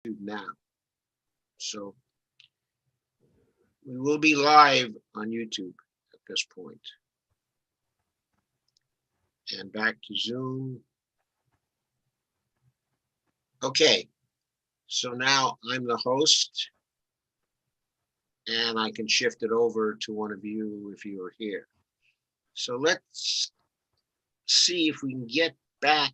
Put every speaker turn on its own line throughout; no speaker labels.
now. So we will be live on YouTube at this point. And back to Zoom. Okay, so now I'm the host, and I can shift it over to one of you if you are here. So let's see if we can get back.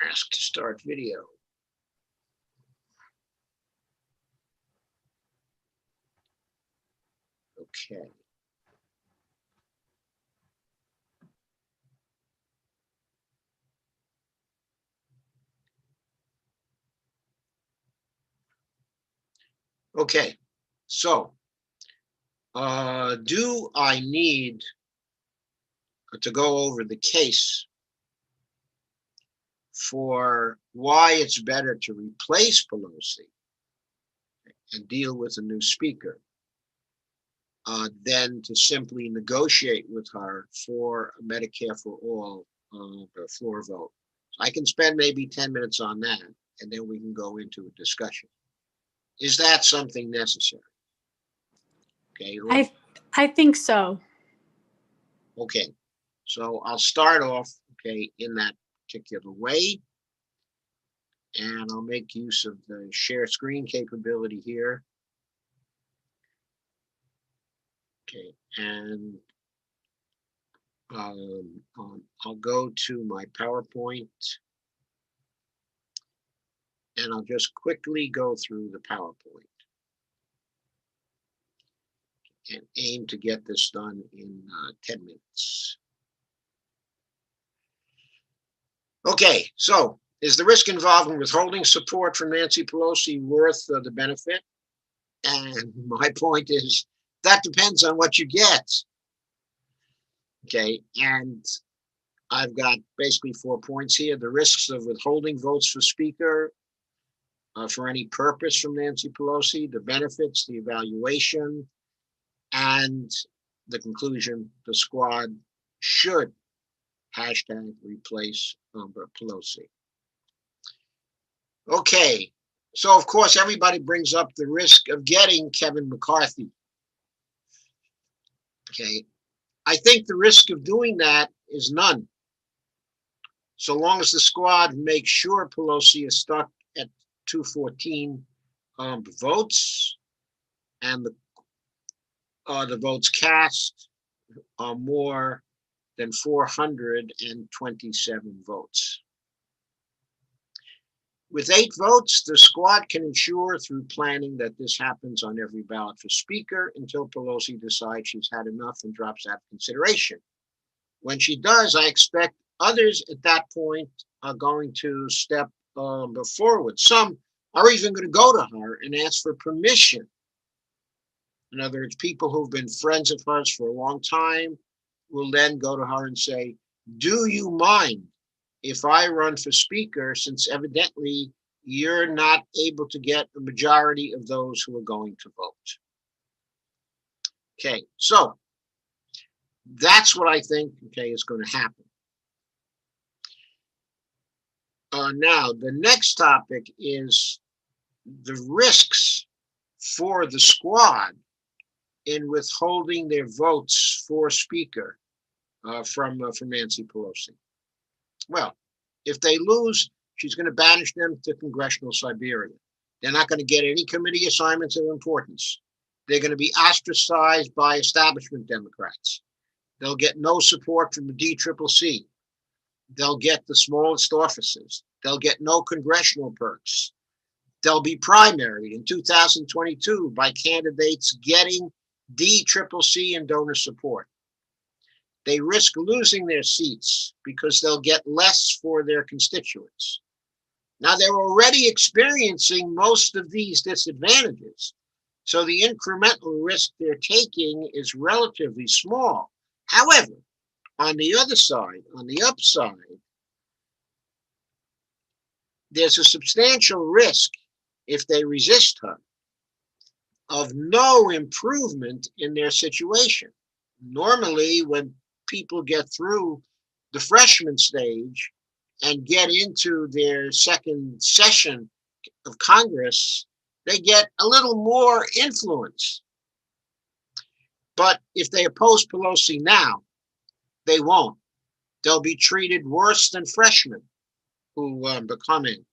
Ask to start video. Okay. Okay, so do I need to go over the case for why it's better to replace Pelosi and deal with a new speaker than to simply negotiate with her for a Medicare for all floor vote? So I can spend maybe 10 minutes on that, and then we can go into a discussion. Is that something necessary? Okay.
I think so.
Okay. So I'll start off, okay, in that particular way. And I'll make use of the share screen capability here. Okay, and I'll go to my PowerPoint, and I'll just quickly go through the PowerPoint and aim to get this done in 10 minutes. Okay, so is the risk involved in withholding support from Nancy Pelosi worth the benefit? And my point is that depends on what you get. Okay, and I've got basically 4 points here. The risks of withholding votes for Speaker for any purpose from Nancy Pelosi, the benefits, the evaluation, and the conclusion: the squad should #replace Pelosi. Okay, so of course everybody brings up the risk of getting Kevin McCarthy. Okay, I think the risk of doing that is none, so long as the squad makes sure Pelosi is stuck at 214 votes, and the votes cast are more than 427 votes. With 8 votes, the squad can ensure through planning that this happens on every ballot for Speaker until Pelosi decides she's had enough and drops out of consideration. When she does, I expect others at that point are going to step forward. Some are even going to go to her and ask for permission. In other words, people who've been friends of hers for a long time will then go to her and say, do you mind if I run for Speaker, since evidently you're not able to get a majority of those who are going to vote? Okay, so that's what I think, okay, is going to happen. Now, the next topic is the risks for the squad in withholding their votes for Speaker from Nancy Pelosi. Well, if they lose, she's going to banish them to congressional Siberia. They're not going to get any committee assignments of importance. They're going to be ostracized by establishment Democrats. They'll get no support from the DCCC. They'll get the smallest offices. They'll get no congressional perks. They'll be primaried in 2022 by candidates getting DCCC and donor support. They risk losing their seats because they'll get less for their constituents. Now, they're already experiencing most of these disadvantages, so the incremental risk they're taking is relatively small. However, on the other side, on the upside, there's a substantial risk if they resist her. of no improvement in their situation. Normally, when people get through the freshman stage and get into their second session of Congress, they get a little more influence. But if they oppose Pelosi now, they won't. They'll be treated worse than freshmen who become in.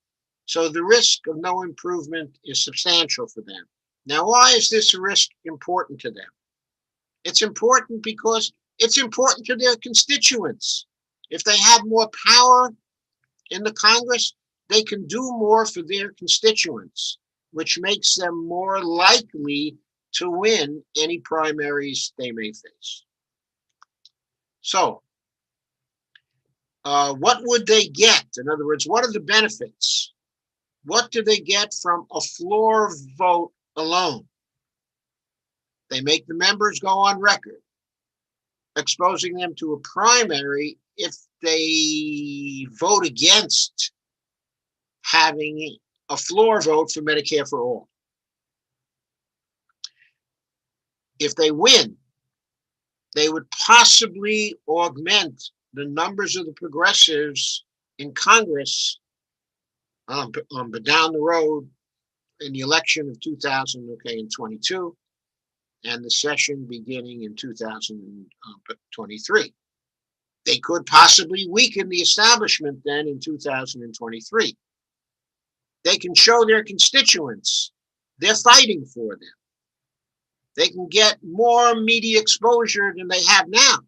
So the risk of no improvement is substantial for them. Now, why is this risk important to them? It's important because it's important to their constituents. If they have more power in the Congress, they can do more for their constituents, which makes them more likely to win any primaries they may face. So, what would they get? In other words, what are the benefits? What do they get from a floor vote alone? They make the members go on record, exposing them to a primary if they vote against having a floor vote for Medicare for all. If they win, they would possibly augment the numbers of the progressives in Congress, but down the road in the election of 2022 and the session beginning in 2023. They could possibly weaken the establishment then in 2023. They can show their constituents they're fighting for them. They can get more media exposure than they have now.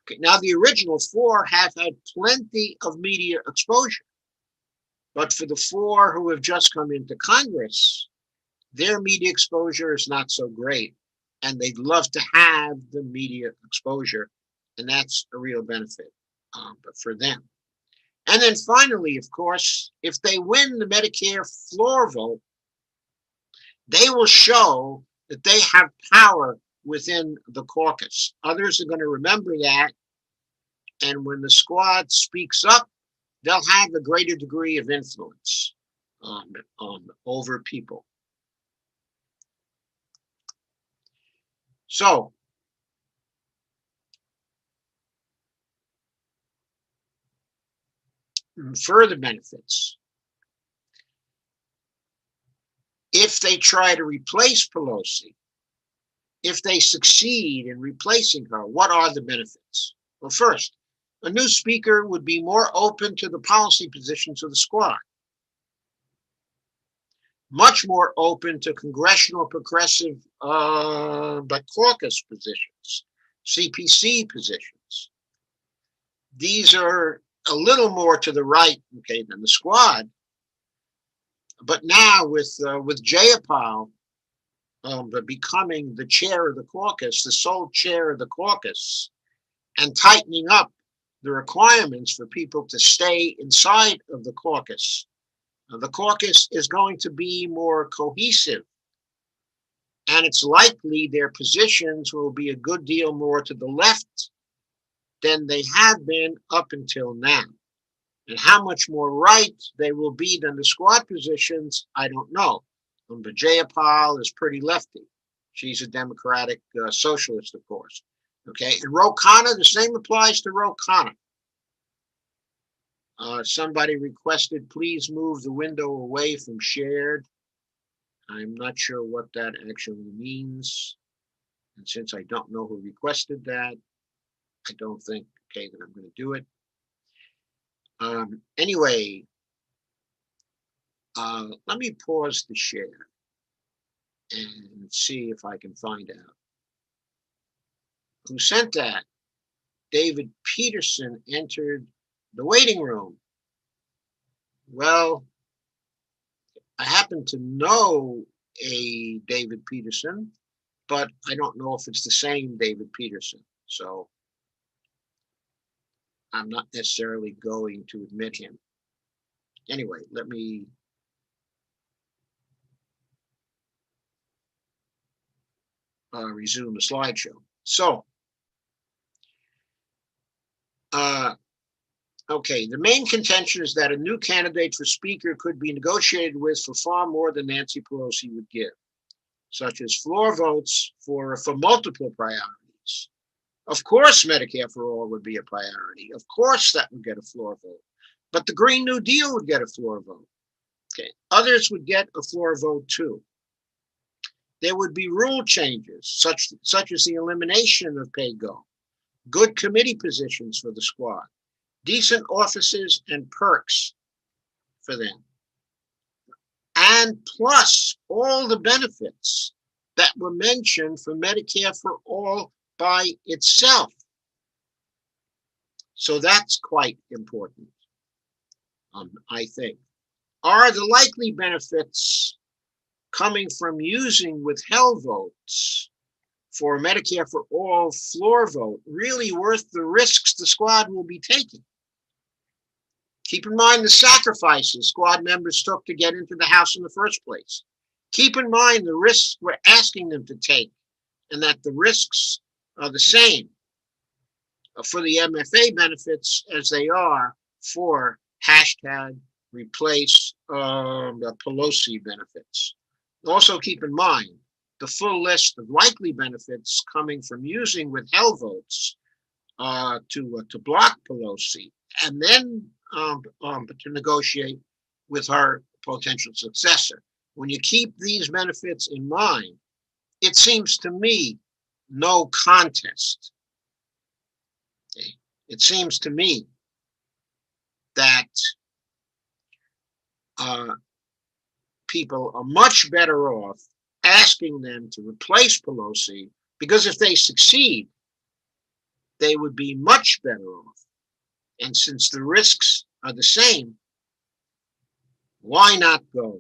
Okay, now, the original four have had plenty of media exposure, but for the four who have just come into Congress, their media exposure is not so great, and they'd love to have the media exposure, and that's a real benefit but for them. And then finally, of course, if they win the Medicare floor vote, they will show that they have power within the caucus. Others are going to remember that, and when the squad speaks up, they'll have a greater degree of influence over people. So, further benefits. If they try to replace Pelosi, if they succeed in replacing her, what are the benefits? Well, first, a new speaker would be more open to the policy positions of the squad, much more open to congressional progressive but caucus positions, CPC positions. These are a little more to the right, okay, than the squad. But now with Jayapal becoming the chair of the caucus, the sole chair of the caucus, and tightening up the requirements for people to stay inside of the caucus is going to be more cohesive. And it's likely their positions will be a good deal more to the left than they have been up until now. And how much more right they will be than the squad positions, I don't know. But Jayapal is pretty lefty. She's a Democratic socialist, of course. Okay, and Ro Khanna, the same applies to Ro Khanna. Somebody requested, please move the window away from shared. I'm not sure what that actually means. And since I don't know who requested that, I don't think, okay, that I'm going to do it. Anyway, let me pause the share and see if I can find out who sent that. David Peterson entered the waiting room. Well, I happen to know a David Peterson, but I don't know if it's the same David Peterson. So I'm not necessarily going to admit him. Anyway, let me resume the slideshow. So, okay, the main contention is that a new candidate for speaker could be negotiated with for far more than Nancy Pelosi would give. such as floor votes for multiple priorities. Of course, Medicare for all would be a priority. Of course, that would get a floor vote. But the Green New Deal would get a floor vote. Okay. Others would get a floor vote too. There would be rule changes, such as the elimination of pay-go, good committee positions for the squad, decent offices and perks for them, and plus all the benefits that were mentioned for Medicare for all by itself. So that's quite important, I think. Are the likely benefits coming from using withheld votes for Medicare for all floor vote really worth the risks the squad will be taking? Keep in mind the sacrifices squad members took to get into the House in the first place. Keep in mind the risks we're asking them to take, and that the risks are the same for the MFA benefits as they are for hashtag replace the Pelosi benefits. Also keep in mind the full list of likely benefits coming from using withheld votes to block Pelosi, and then to negotiate with her potential successor. When you keep these benefits in mind, it seems to me no contest. Okay. It seems to me that people are much better off asking them to replace Pelosi, because if they succeed, they would be much better off. And since the risks are the same, why not go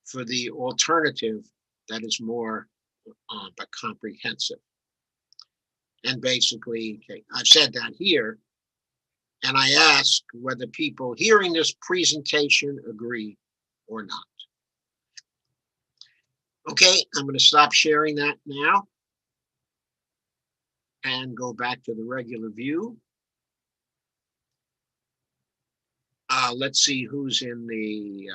for the alternative that is more but comprehensive? And basically, okay, I've said that here, and I ask whether people hearing this presentation agree or not. Okay, I'm going to stop sharing that now and go back to the regular view. Let's see who's in the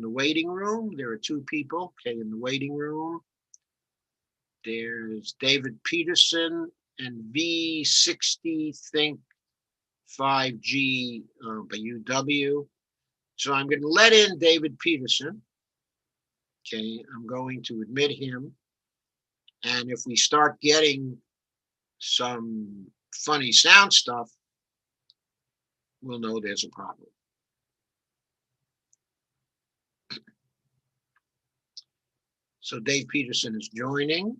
waiting room. There are two people, okay, in the waiting room. There's David Peterson and V60 Think 5G by UW. So I'm going to let in David Peterson. Okay, I'm going to admit him. And if we start getting some funny sound stuff, we'll know there's a problem. So Dave Peterson is joining.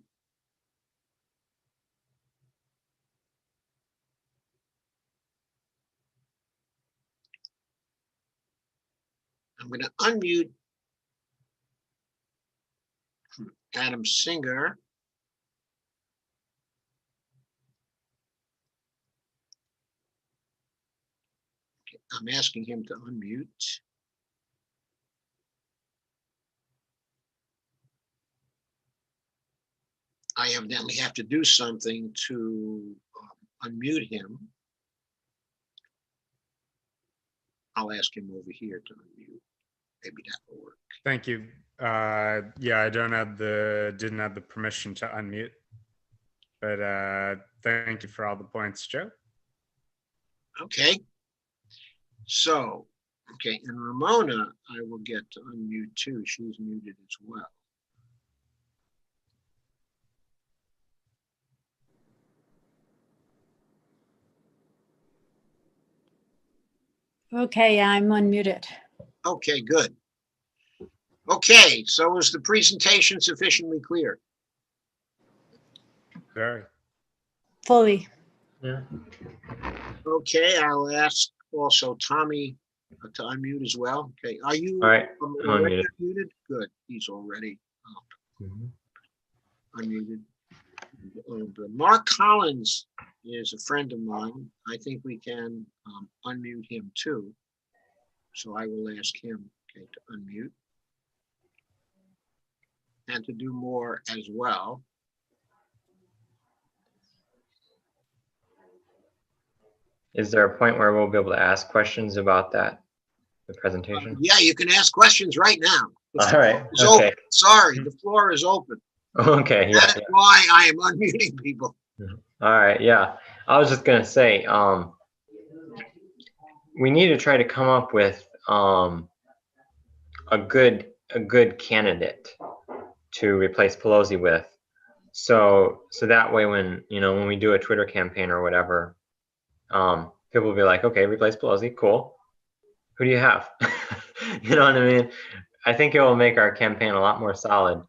I'm going to unmute Adam Singer. Okay, I'm asking him to unmute. I evidently have to do something to unmute him. I'll ask him over here to unmute. Maybe that will work.
Thank you. Yeah, I didn't have the permission to unmute, but thank you for all the points, Joe.
Okay. So, okay, and Ramona, I will get to unmute too. She's muted as well.
Okay, I'm unmuted.
Okay, good. Okay, so is the presentation sufficiently clear?
Very.
Fully.
Yeah.
Okay, I'll ask also Tommy to unmute as well. Okay, are you
All right,
already
unmuted.
unmuted? Good, he's already unmuted. Mark Collins is a friend of mine. I think we can unmute him too. So I will ask him, okay, to unmute and to do more as well.
Is there a point where we'll be able to ask questions about that the presentation?
Yeah, you can ask questions right now. The
All
floor
right.
is
Okay.
open. Sorry, the floor is open.
Okay. Yeah.
That is why I am unmuting people.
All right. Yeah. I was just gonna say, we need to try to come up with a good candidate to replace Pelosi with. So that way, when we do a Twitter campaign or whatever, people will be like, okay, replace Pelosi, cool. Who do you have? You know what I mean? I think it will make our campaign a lot more solid.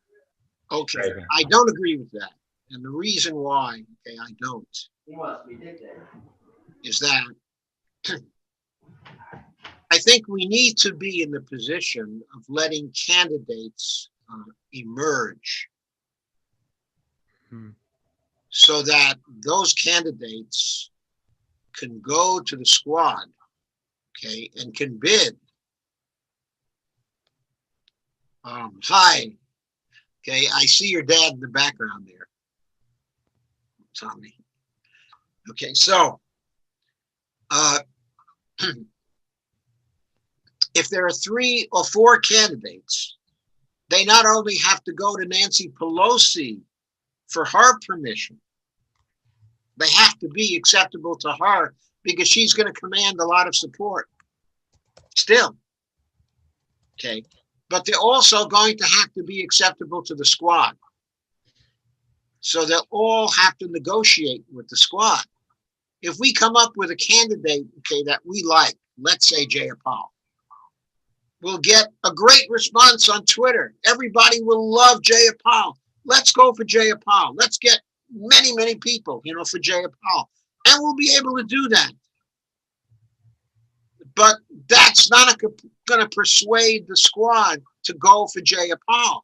Okay,
Right.
I don't agree with that. And the reason why, okay, I don't, is that I think we need to be in the position of letting candidates emerge so that those candidates can go to the squad, okay, and can bid. Hi, okay, I see your dad in the background there, Tommy. Okay, so if there are 3 or 4 candidates, they not only have to go to Nancy Pelosi for her permission, they have to be acceptable to her because she's going to command a lot of support still. Okay. But they're also going to have to be acceptable to the squad. So they'll all have to negotiate with the squad. If we come up with a candidate, okay, that we like, let's say Jayapal, we'll get a great response on Twitter. Everybody will love Jayapal. Let's go for Jayapal. Let's get many, many people, for Jayapal. And we'll be able to do that. But that's not going to persuade the squad to go for Jayapal.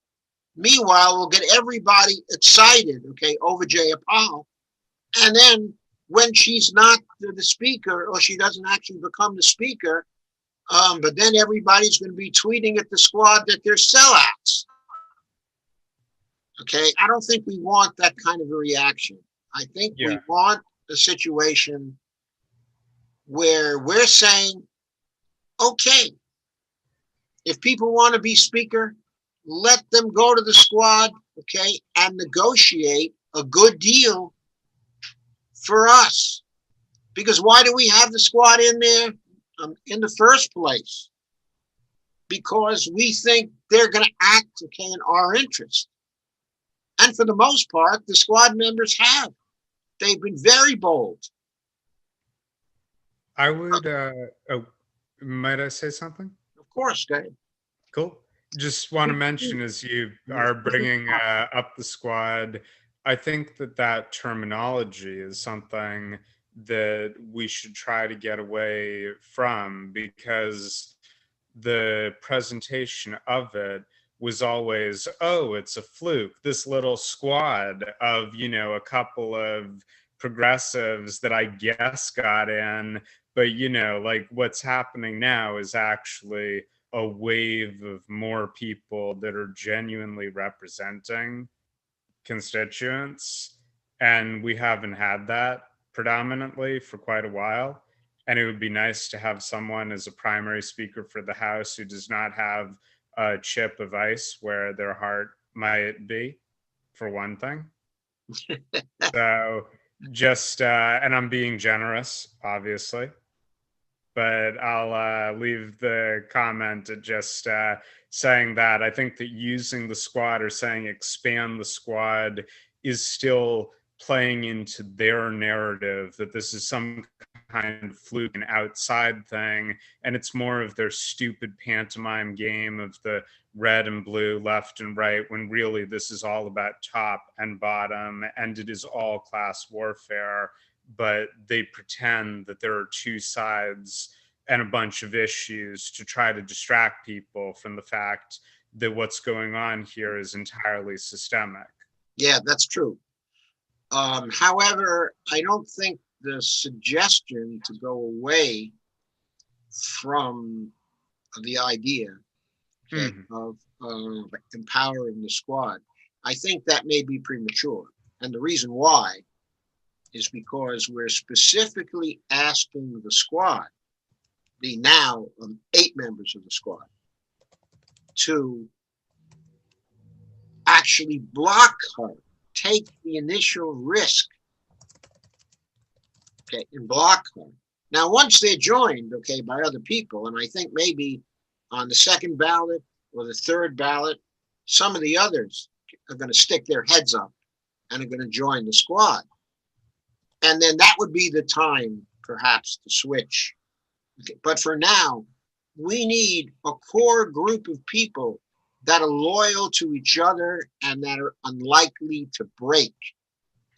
Meanwhile, we'll get everybody excited, okay, over Jayapal. And then when she's not the speaker, or she doesn't actually become the speaker, but then everybody's going to be tweeting at the squad that they're sellouts. Okay, I don't think we want that kind of a reaction. I think we want a situation where we're saying, okay, if people want to be speaker, let them go to the squad, okay, and negotiate a good deal for us. Because why do we have the squad in there in the first place? Because we think they're going to act, okay, in our interest. And for the most part, the squad members have. They've been very bold.
I would, might I say something?
Of course, go ahead.
Cool. Just want to mention, as you are bringing up the squad, I think that terminology is something that we should try to get away from, because the presentation of it was always, oh, it's a fluke, this little squad of, a couple of progressives that I guess got in. But, like what's happening now is actually a wave of more people that are genuinely representing constituents. And we haven't had that predominantly for quite a while. And it would be nice to have someone as a primary speaker for the House who does not have a chip of ice where their heart might be, for one thing. So just, and I'm being generous, obviously, but I'll leave the comment at just saying that I think that using the squad or saying expand the squad is still playing into their narrative that this is some kind of fluke and outside thing, and it's more of their stupid pantomime game of the red and blue, left and right, when really this is all about top and bottom, and it is all class warfare. But they pretend that there are 2 sides and a bunch of issues to try to distract people from the fact that what's going on here is entirely systemic.
Yeah, that's true. However, I don't think the suggestion to go away from the idea of empowering the squad, I think that may be premature. And the reason why is because we're specifically asking the squad, the now 8 members of the squad, to actually block her, take the initial risk, okay, and block her. Now, once they're joined, okay, by other people, and I think maybe on the second ballot or the third ballot, some of the others are going to stick their heads up and are going to join the squad. And then that would be the time, perhaps, to switch. Okay. But for now, we need a core group of people that are loyal to each other and that are unlikely to break.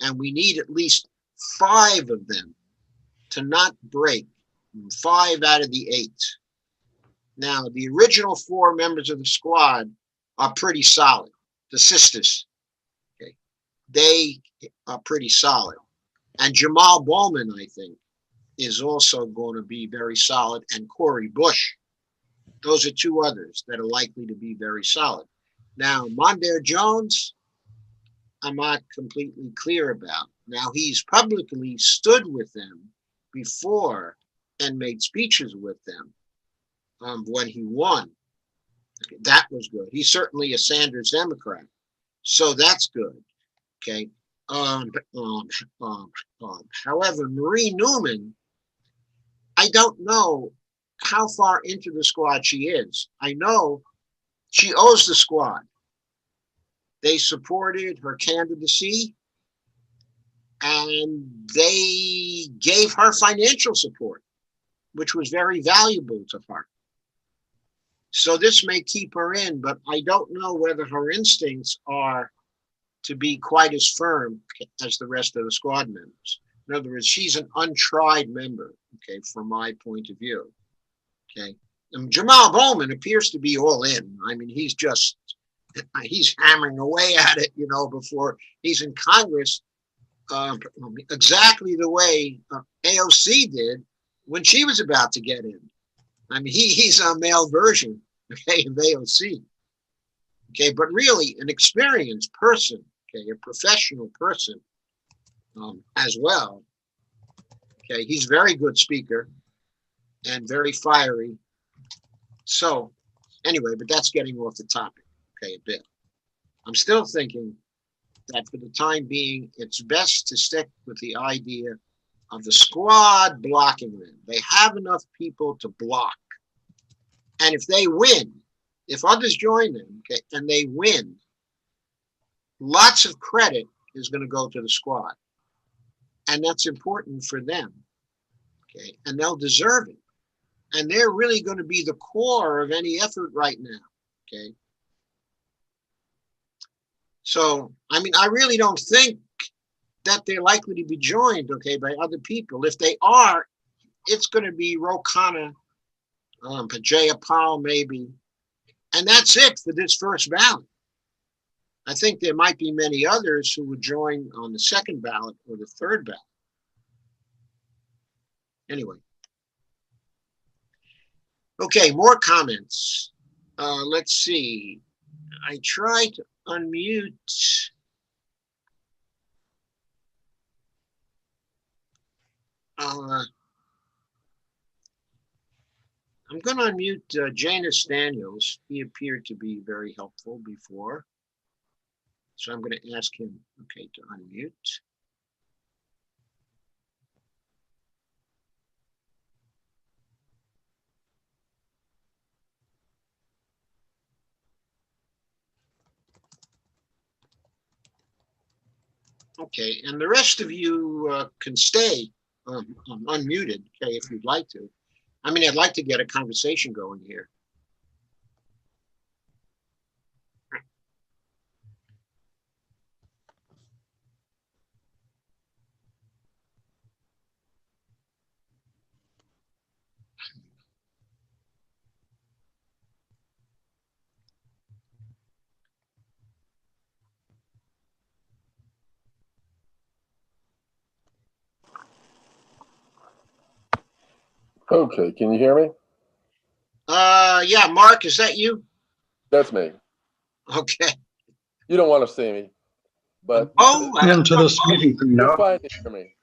And we need at least 5 of them to not break, 5 out of the 8. Now, the original 4 members of the squad are pretty solid. The sisters, okay, they are pretty solid. And Jamal Bowman, I think, is also going to be very solid, and Corey Bush. Those are 2 others that are likely to be very solid. Now, Mondaire Jones, I'm not completely clear about. Now, he's publicly stood with them before and made speeches with them when he won. Okay, that was good. He's certainly a Sanders Democrat, so that's good. Okay. However, Marie Newman, I don't know how far into the squad she is. I know she owes the squad. They supported her candidacy and they gave her financial support, which was very valuable to her. So this may keep her in, but I don't know whether her instincts are to be quite as firm as the rest of the squad members. In other words, she's an untried member, okay, from my point of view, okay. And Jamal Bowman appears to be all in. I mean, he's hammering away at it, you know, before he's in Congress, exactly the way AOC did when she was about to get in. I mean, he's a male version, okay, of AOC. Okay, but really an experienced person, okay, a professional person as well. Okay, he's a very good speaker and very fiery. So anyway, but that's getting off the topic, okay, a bit. I'm still thinking that for the time being, it's best to stick with the idea of the squad blocking them. They have enough people to block. And if they win, if others join them, okay, and they win, lots of credit is going to go to the squad. And that's important for them, okay? And they'll deserve it. And they're really going to be the core of any effort right now, okay? So, I mean, I really don't think that they're likely to be joined, okay, by other people. If they are, it's going to be Ro Khanna, Pajaya Pal maybe, and that's it for this first ballot. I think there might be many others who would join on the second ballot or the third ballot. Anyway. Okay, more comments. Let's see. I tried to unmute. I'm going to unmute Janus Daniels. He appeared to be very helpful before. So I'm going to ask him, okay, to unmute. Okay, and the rest of you can stay unmuted, okay, if you'd like to. I mean, I'd like to get a conversation going here.
Okay, can you hear me?
Yeah, Mark, is that you?
That's me.
Okay.
You don't want to see me, but
Into the speaking thing
you're
now.
fine to hear me.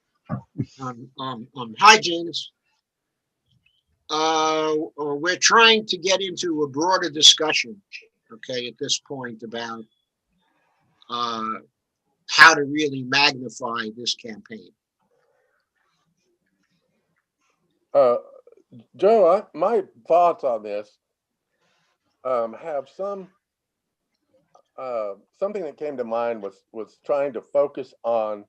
Hi, James. we're trying to get into a broader discussion, okay, at this point about how to really magnify this campaign.
Joe, my thoughts on this have something that came to mind was trying to focus on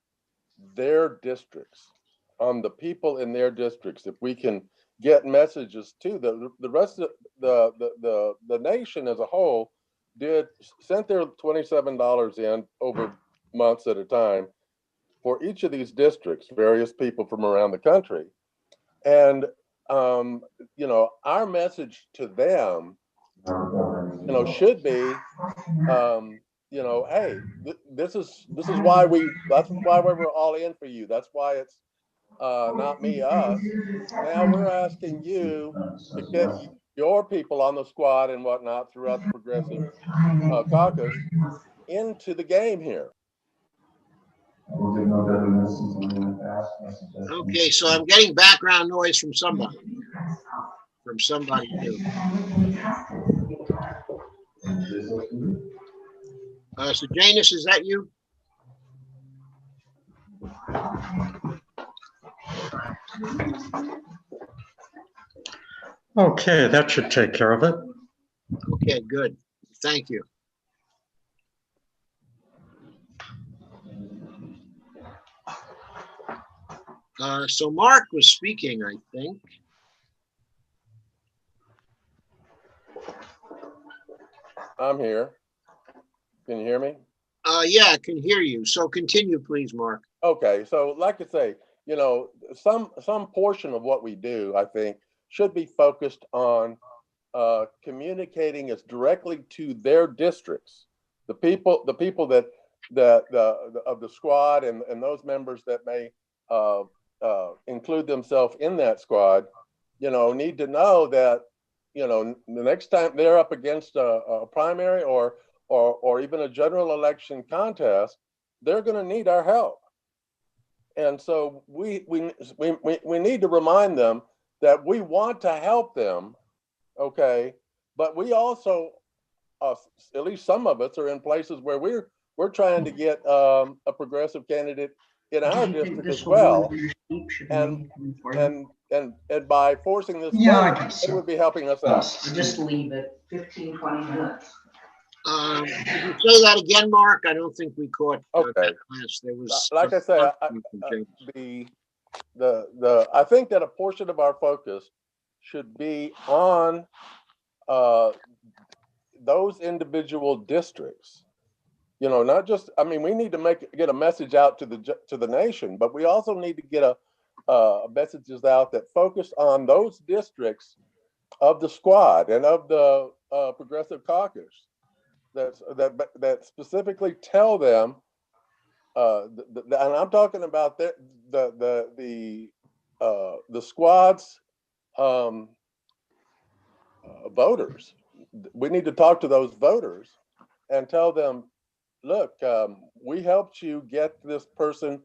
their districts, on the people in their districts. If we can get messages to the rest of the nation as a whole sent their $27 in over months at a time for each of these districts, various people from around the country. And our message to them, should be, hey, this is why that's why we were all in for you. That's why it's not me, us. Now we're asking you to get your people on the squad and whatnot throughout the Progressive Caucus into the game here.
Okay, so I'm getting background noise from somebody. New. So Janus, is that you?
Okay, that should take care of it.
Okay, good. Thank you. So Mark was speaking, I think.
I'm here. Can you hear me?
Yeah, I can hear you. So continue, please, Mark.
Okay, so like I say, some portion of what we do, I think, should be focused on communicating as directly to their districts, the people that of the squad and those members that may include themselves in that squad, need to know that, the next time they're up against a primary or even a general election contest, they're going to need our help. And so we need to remind them that we want to help them, okay, but we also, at least some of us, are in places where we're trying to get a progressive candidate in our district as well, and by forcing this vote, it would be helping us out.
Just leave it 15, 20 minutes.
Could you say that again, Mark? I don't think we caught
Okay.
that last. There was
like I say, I think that a portion of our focus should be on those individual districts. Not just, we need to get a message out to the nation, but we also need to get messages out that focus on those districts of the squad and of the Progressive Caucus that specifically tell them, and I'm talking about the squad's voters. We need to talk to those voters and tell them, look, we helped you get this person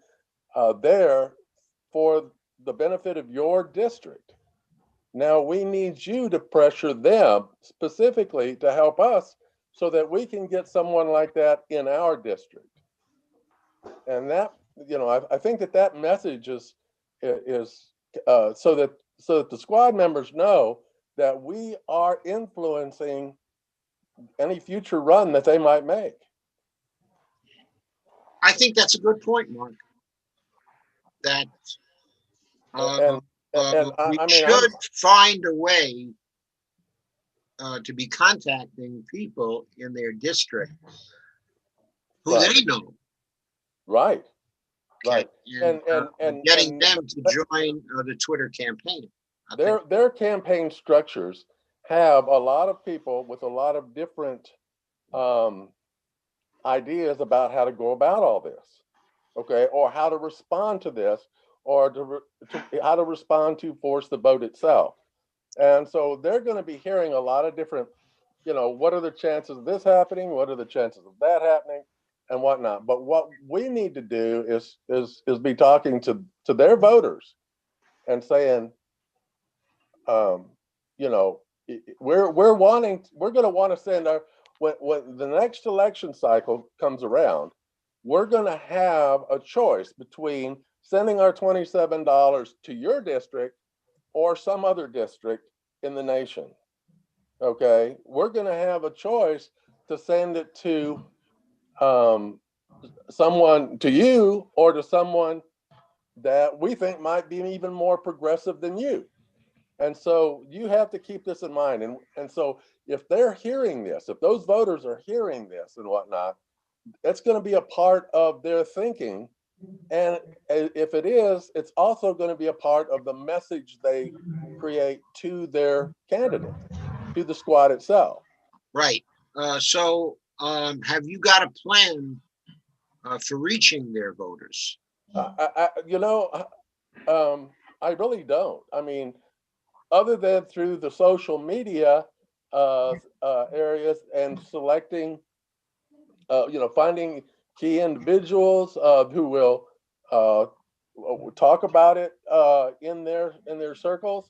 there for the benefit of your district. Now we need you to pressure them specifically to help us so that we can get someone like that in our district. And that, I think that message is so that the squad members know that we are influencing any future run that they might make.
I think that's a good point, Mark. That we should find a way to be contacting people in their district who they know.
Right.
Okay.
Right.
And getting them to join the Twitter campaign.
Their campaign structures have a lot of people with a lot of different ideas about how to go about all this, okay, or how to respond to this, or how to respond to force the vote itself. And so they're going to be hearing a lot of different, what are the chances of this happening? What are the chances of that happening? And whatnot. But what we need to do is be talking to their voters and saying, you know, we're going to want to send our, when the next election cycle comes around, we're going to have a choice between sending our $27 to your district or some other district in the nation. Okay, we're going to have a choice to send it to someone, to you, or to someone that we think might be even more progressive than you. And so you have to keep this in mind. And so if they're hearing this, if those voters are hearing this and whatnot, that's going to be a part of their thinking. And if it is, it's also going to be a part of the message they create to their candidate, to the squad itself.
Right. So have you got a plan for reaching their voters?
I really don't. I mean, other than through the social media areas and selecting, finding key individuals who will talk about it in their circles.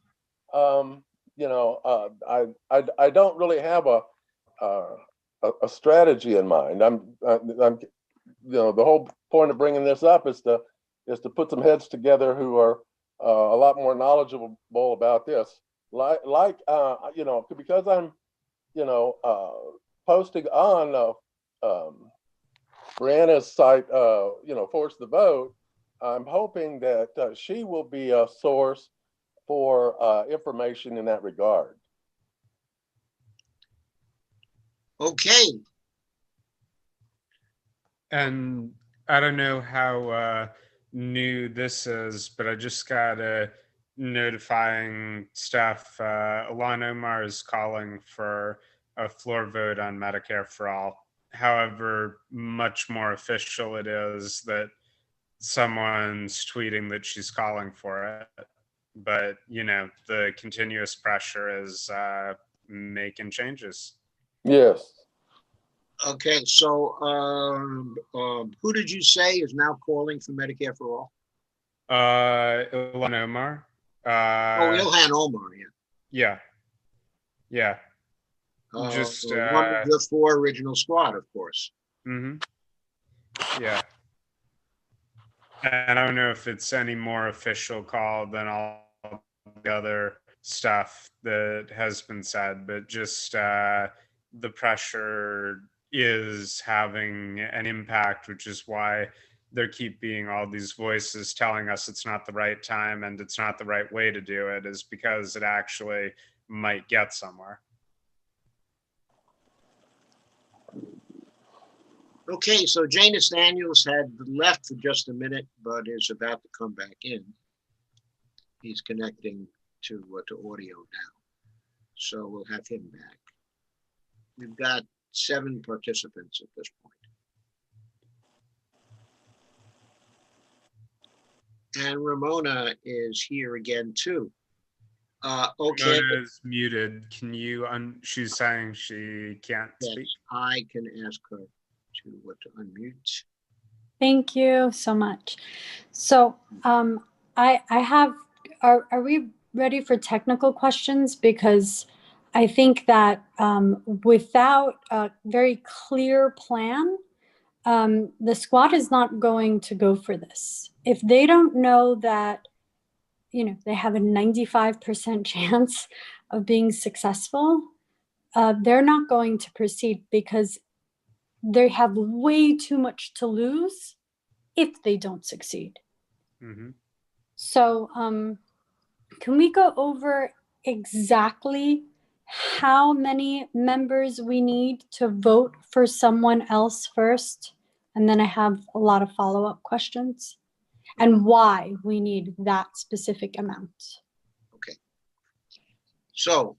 I don't really have a strategy in mind. I'm the whole point of bringing this up is to put some heads together who are a lot more knowledgeable about this. Because I'm posting on Brianna's site, Force the Vote, I'm hoping that she will be a source for information in that regard.
Okay.
And I don't know how new this is, but I just got a notifying staff. Ilhan Omar is calling for a floor vote on Medicare for all. However much more official it is that someone's tweeting that she's calling for it. But, the continuous pressure is making changes.
Yes.
Okay. So who did you say is now calling for Medicare for all?
Ilhan Omar.
Ilhan Omar, yeah.
Yeah.
Just one of the four original squad, of course.
Mm-hmm. Yeah. And I don't know if it's any more official call than all the other stuff that has been said, but just the pressure is having an impact, which is why there keep being all these voices telling us it's not the right time and it's not the right way to do it, is because it actually might get somewhere.
Okay, so Janus Daniels had left for just a minute, but is about to come back in. He's connecting to audio now, so we'll have him back. We've got 7 participants at this point. And Ramona is here again too. Okay.
Ramona is muted. Can you? She's saying she can't speak.
I can ask her to unmute.
Thank you so much. So I have, are we ready for technical questions? Because I think that without a very clear plan, the squad is not going to go for this. If they don't know that, they have a 95% chance of being successful, they're not going to proceed because they have way too much to lose if they don't succeed.
Mm-hmm.
So can we go over exactly how many members we need to vote for someone else first? And then I have a lot of follow-up questions. And why we need that specific amount.
Okay. So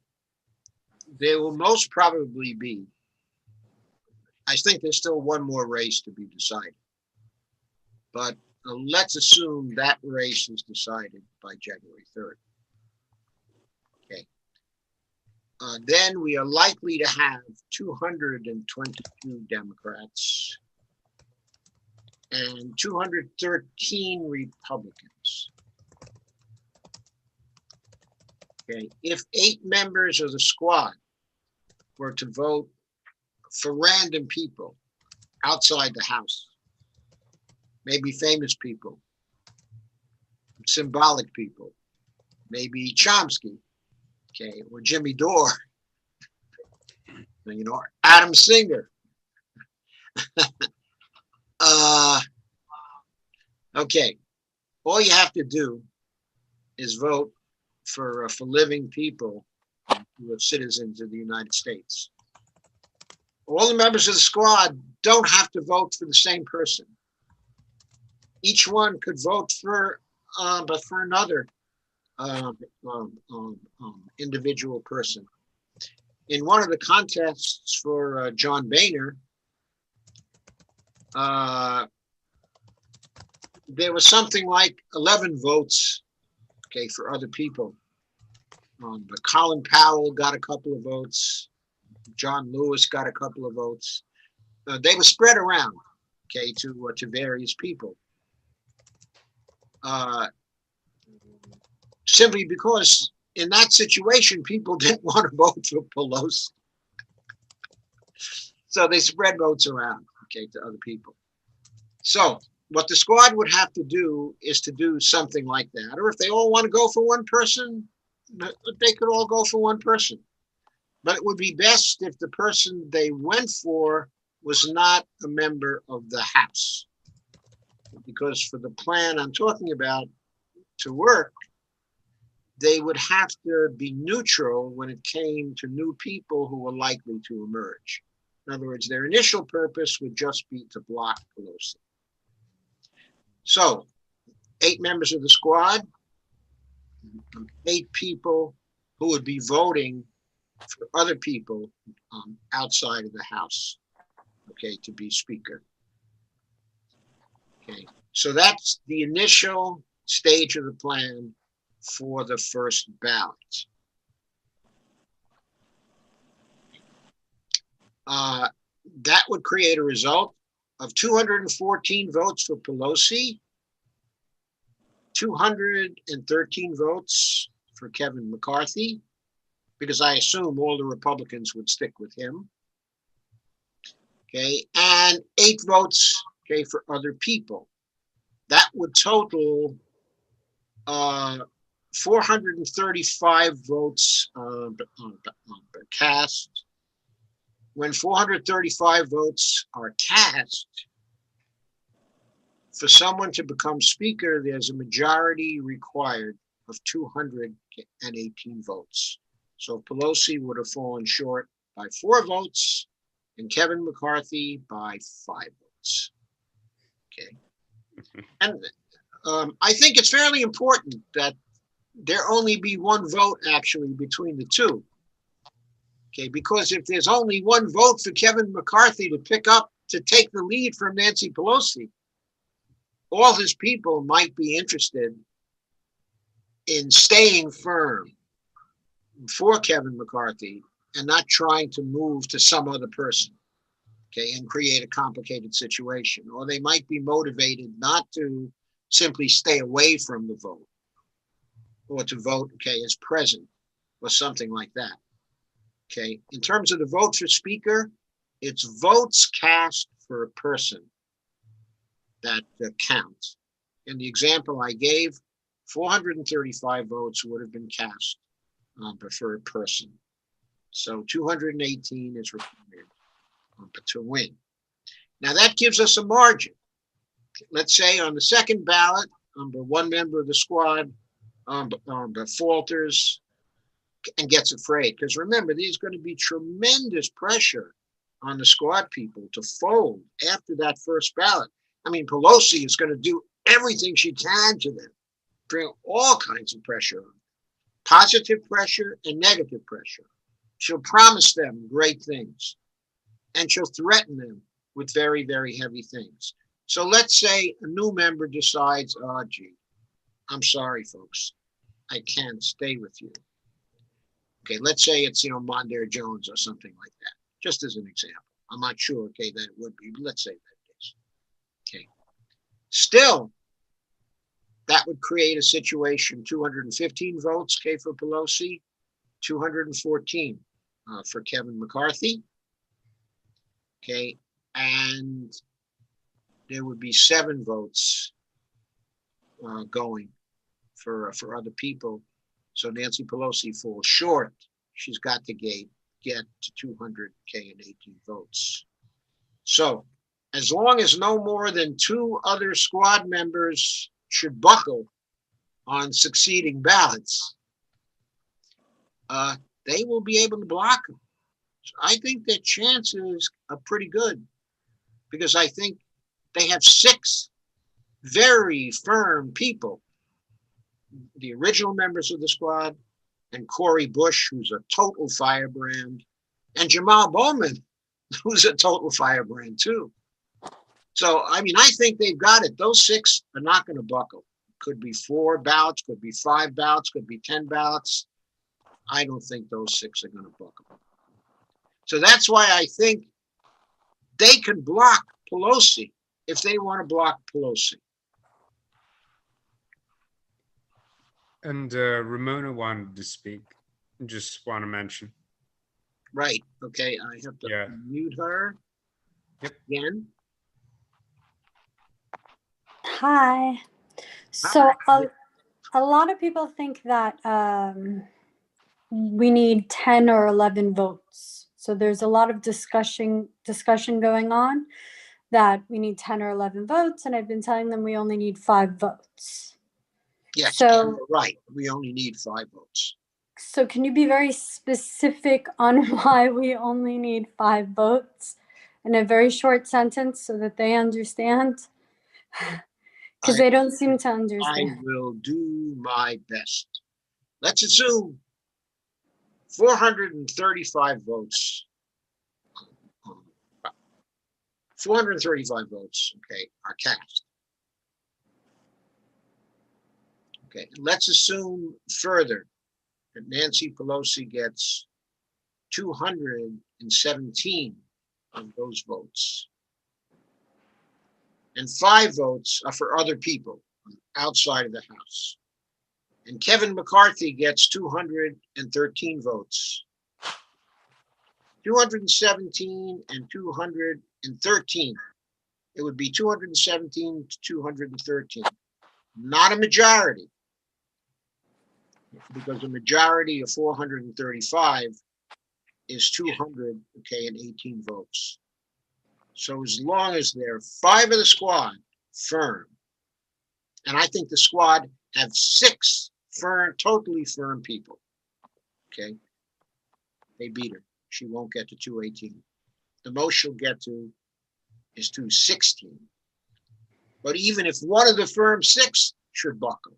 there will most probably be, I think there's still one more race to be decided. But let's assume that race is decided by January 3rd. Okay. Then we are likely to have 222 Democrats and 213 Republicans. Okay, if 8 members of the squad were to vote for random people outside the House, maybe famous people, symbolic people, maybe Chomsky, okay, or Jimmy Dore, you know, Adam Singer. Okay, all you have to do is vote for living people who are citizens of the United States. All the members of the squad don't have to vote for the same person. Each one could vote for, but for another individual person. In one of the contests for John Boehner, there was something like 11 votes, okay, for other people. But Colin Powell got a couple of votes. John Lewis got a couple of votes. They were spread around, okay, to various people. Simply because in that situation, people didn't want to vote for Pelosi. So they spread votes around, okay, to other people. So what the squad would have to do is to do something like that. Or if they all want to go for one person, they could all go for one person. But it would be best if the person they went for was not a member of the House. Because for the plan I'm talking about to work, they would have to be neutral when it came to new people who were likely to emerge. In other words, their initial purpose would just be to block Pelosi. So, 8 members of the squad, 8 people who would be voting for other people outside of the House, okay, to be Speaker. Okay, so that's the initial stage of the plan for the first ballot. That would create a result of 214 votes for Pelosi, 213 votes for Kevin McCarthy, because I assume all the Republicans would stick with him. Okay, and 8 votes, okay, for other people. That would total 435 votes cast. When 435 votes are cast, for someone to become Speaker, there's a majority required of 218 votes. So Pelosi would have fallen short by 4 votes and Kevin McCarthy by 5 votes. Okay. And I think it's fairly important that there only be 1 vote actually between the two. Okay, because if there's only 1 vote for Kevin McCarthy to pick up to take the lead from Nancy Pelosi, all his people might be interested in staying firm for Kevin McCarthy and not trying to move to some other person, okay, and create a complicated situation. Or they might be motivated not to simply stay away from the vote or to vote, okay, as present or something like that. Okay, in terms of the vote for Speaker, it's votes cast for a person that counts. In the example I gave, 435 votes would have been cast for a person. So 218 is required to win. Now that gives us a margin. Let's say on the second ballot, 1 member of the squad falters and gets afraid. Because remember, there's going to be tremendous pressure on the squad people to fold after that first ballot. I mean, Pelosi is going to do everything she can to them, bring all kinds of pressure on, positive pressure and negative pressure. She'll promise them great things, and she'll threaten them with very, very heavy things. So let's say a new member decides, oh, gee, I'm sorry, folks, I can't stay with you. Okay, let's say it's, Mondaire Jones or something like that, just as an example. I'm not sure, okay, that it would be, but let's say that it is. Okay. Still, that would create a situation, 215 votes, okay, for Pelosi, 214 for Kevin McCarthy, okay, and there would be 7 votes going for other people. So Nancy Pelosi falls short. She's got to get to 200K and 18 votes. So as long as no more than 2 other squad members should buckle on succeeding ballots, they will be able to block them. So I think their chances are pretty good because I think they have 6 very firm people. The original members of the squad, and Cori Bush, who's a total firebrand, and Jamal Bowman, who's a total firebrand too. So, I mean, I think they've got it. Those 6 are not going to buckle. Could be 4 ballots, could be 5 ballots, could be 10 ballots. I don't think those 6 are going to buckle. So that's why I think they can block Pelosi if they want to block Pelosi.
And Ramona wanted to speak. Just want to mention.
Right. Okay. I have to mute her.
Yep.
Again.
Hi. So a lot of people think that we need 10 or 11 votes. So there's a lot of discussion going on that we need 10 or 11 votes, and I've been telling them we only need 5 votes.
Yes,
so
you're right. We only need 5 votes.
So can you be very specific on why we only need 5 votes in a very short sentence so that they understand? Because they don't seem to understand.
I will do my best. Let's assume 435 votes. 435 votes, okay, are cast. Okay, let's assume further that Nancy Pelosi gets 217 of those votes. And 5 votes are for other people outside of the House. And Kevin McCarthy gets 213 votes. 217 and 213. It would be 217 to 213. Not a majority, because a majority of 435 is 200, okay, and 18 votes. So as long as there are 5 of the squad firm, and I think the squad have 6 firm, totally firm people, okay, they beat her. She won't get to 218. The most she'll get to is 216. But even if one of the firm 6 should buckle,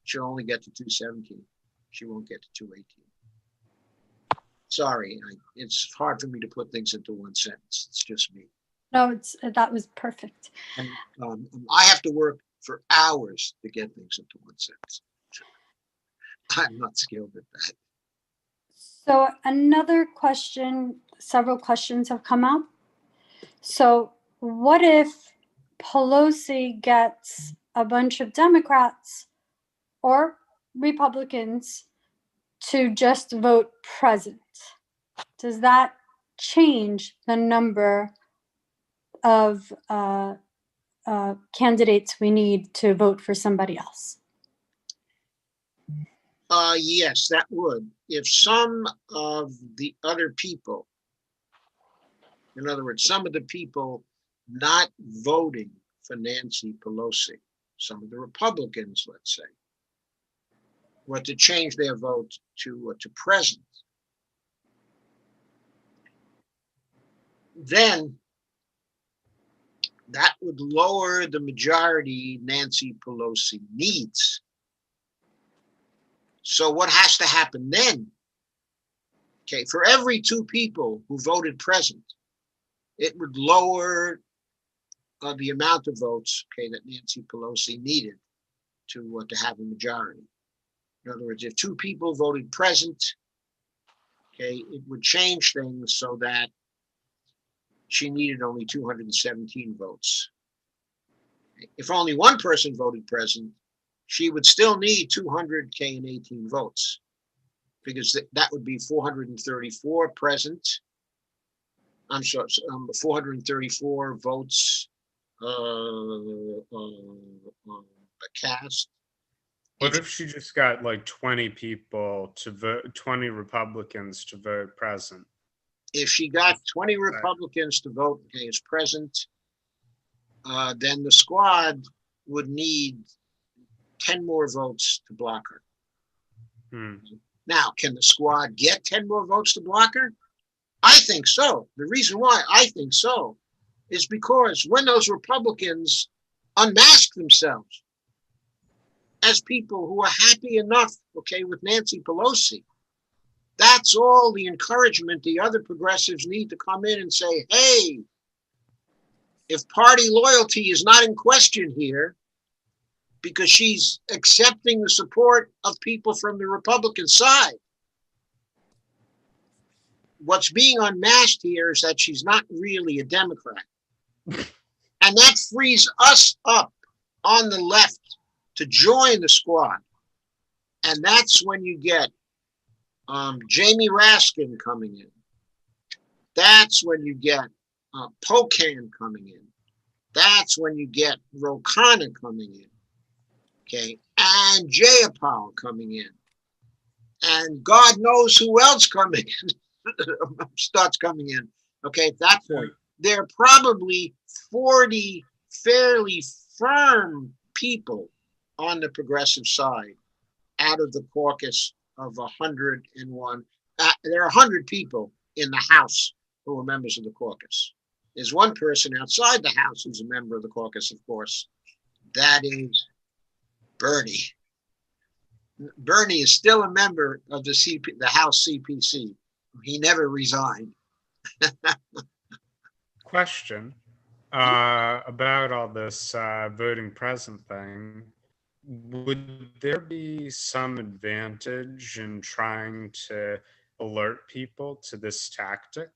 she'll only get to 217. She won't get to 218. Sorry, it's hard for me to put things into one sentence. It's just me.
No, that was perfect.
And I have to work for hours to get things into one sentence. I'm not skilled at that.
So another question, several questions have come up. So what if Pelosi gets a bunch of Democrats or Republicans to just vote present? Does that change the number of candidates we need to vote for somebody else?
Yes, that would. If some of the other people, in other words, some of the people not voting for Nancy Pelosi, some of the Republicans, let's say, were to change their vote to present, then that would lower the majority Nancy Pelosi needs. So what has to happen then? Okay, for every 2 people who voted present, it would lower the amount of votes, okay, that Nancy Pelosi needed to have a majority. In other words, if 2 people voted present, okay, it would change things so that she needed only 217 votes. If only 1 person voted present, she would still need 200K and 18 votes, because that would be 434 present. I'm sorry, 434 votes cast.
What if she just got like 20 people to vote, 20 Republicans to vote present?
If she got 20 Republicans to vote as present, then the squad would need 10 more votes to block her. Now, can the squad get 10 more votes to block her? I think so. The reason why I think so is because when those Republicans unmask themselves as people who are happy enough, okay, with Nancy Pelosi, that's all the encouragement the other progressives need to come in and say, hey, if party loyalty is not in question here, because she's accepting the support of people from the Republican side, what's being unmasked here is that she's not really a Democrat. And that frees us up on the left to join the squad. And that's when you get Jamie Raskin coming in. That's when you get Pocan coming in. That's when you get Ro Khanna coming in. Okay, and Jayapal coming in. And God knows who else coming in, starts coming in. Okay, at that point, there are probably 40 fairly firm people on the progressive side out of the caucus of 101. There are 100 people in the House who are members of the caucus. There's one person outside the House who's a member of the caucus, of course. That is Bernie. Bernie is still a member of the House CPC. He never resigned.
Question about all this voting present thing. Would there be some advantage in trying to alert people to this tactic?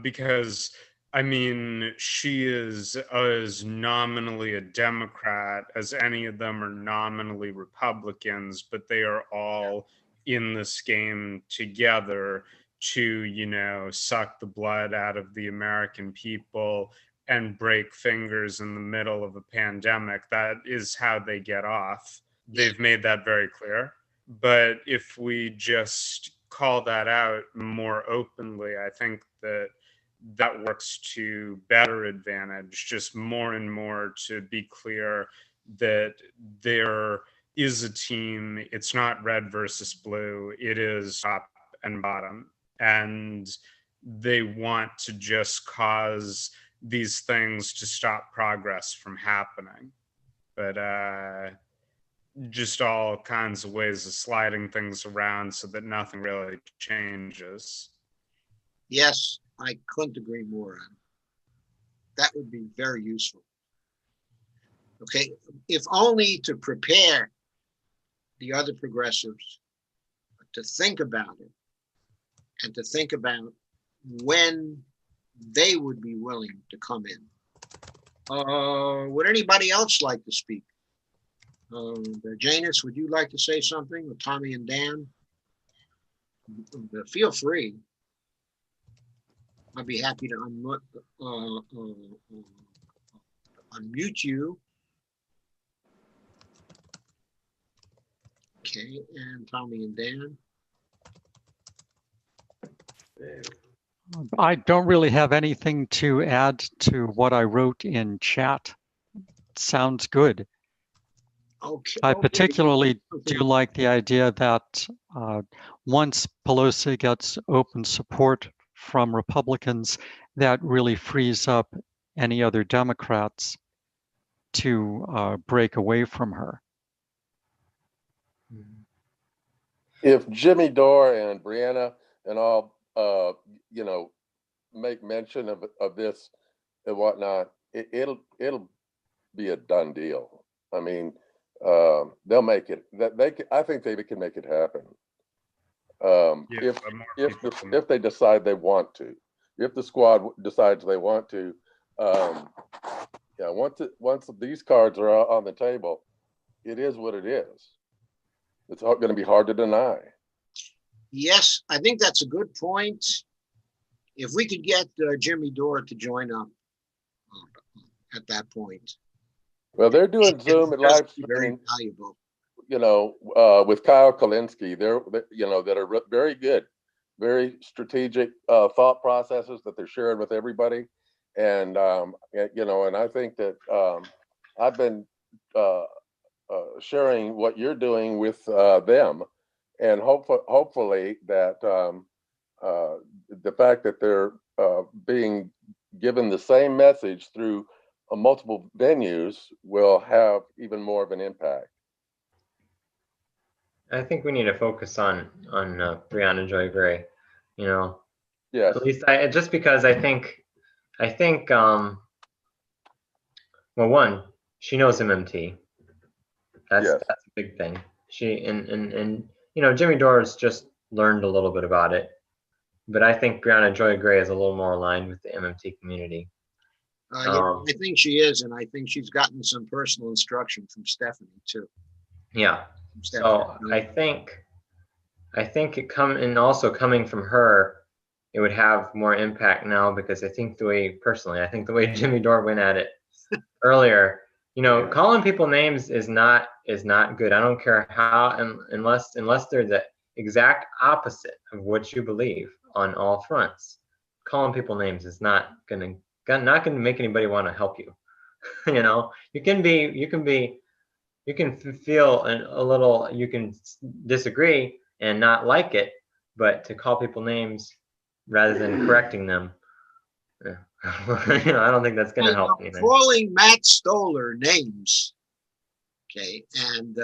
Because I mean, she is as nominally a Democrat as any of them are nominally Republicans, but they are all in this game together to, suck the blood out of the American people and break fingers in the middle of a pandemic. That is how they get off. They've made that very clear. But if we just call that out more openly, I think that works to better advantage, just more and more to be clear that there is a team. It's not red versus blue. It is top and bottom. And they want to just cause these things to stop progress from happening. But just all kinds of ways of sliding things around so that nothing really changes.
Yes, I couldn't agree more. That would be very useful. Okay, if only to prepare the other progressives to think about it and to think about when they would be willing to come in. Would anybody else like to speak? Janus, would you like to say something? Or Tommy and Dan? Feel free. I'd be happy to unmute you. Okay, and Tommy and Dan.
I don't really have anything to add to what I wrote in chat. Sounds good.
Okay.
I particularly do like the idea that once Pelosi gets open support from Republicans, that really frees up any other Democrats to break away from her.
If Jimmy Dore and Brianna and all, make mention of this and whatnot, it'll be a done deal. I mean, they'll make it. I think they can make it happen. If they decide they want to, if the squad decides they want to, Yeah, once these cards are on the table, it is what it is. It's going to be hard to deny.
Yes, I think that's a good point. If we could get Jimmy Dore to join up at that point.
Well, they're doing Zoom and live
Very
streaming,
valuable.
with Kyle Kalinske. They're that are very good, very strategic thought processes that they're sharing with everybody. And and I think that I've been sharing what you're doing with them, and hopefully that the fact that they're being given the same message through multiple venues will have even more of an impact.
I think we need to focus on Brianna Joy Gray.
Yes.
At least just because I think well, one, she knows MMT. That's
Yes.
a big thing. She and Jimmy Dore's just learned a little bit about it, but I think Brianna Joy Gray is a little more aligned with the MMT community.
Yeah, I think she is, and I think she's gotten some personal instruction from Stephanie too.
Yeah.
Stephanie.
So I think it coming from her, it would have more impact now, because I think the way Jimmy Dore went at it earlier, calling people names is not good. I don't care how, unless they're the exact opposite of what you believe on all fronts. Calling people names is not gonna make anybody want to help you. You can feel a little, you can disagree and not like it, but to call people names rather than correcting them, I don't think that's going to help anything.
Calling Matt Stoller names, okay, and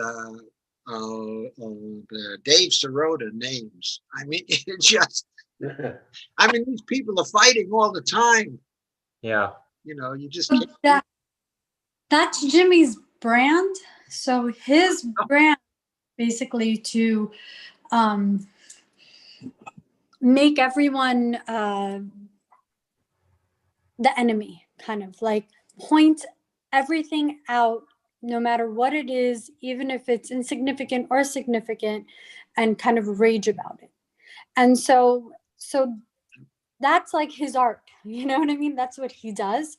Dave Sirota names. I mean, it just, these people are fighting all the time.
Yeah.
You just can't.
That's Jimmy's brand. So his brand basically to make everyone the enemy, kind of like point everything out, no matter what it is, even if it's insignificant or significant, and kind of rage about it. And so that's like his art, you know what I mean? That's what he does.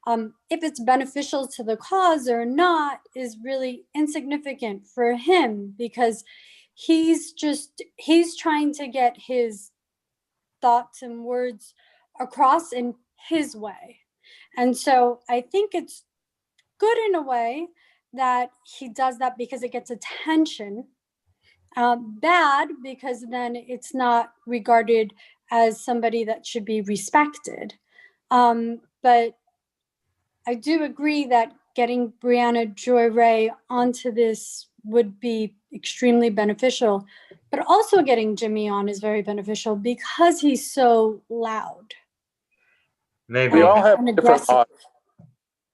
If it's beneficial to the cause or not is really insignificant for him, because he's trying to get his thoughts and words across in his way. And so I think it's good in a way that he does that because it gets attention. Bad because then it's not regarded as somebody that should be respected. But I do agree that getting Brianna Joy Ray onto this would be extremely beneficial, but also getting Jimmy on is very beneficial because he's so loud.
Maybe.
We all have
aggressive.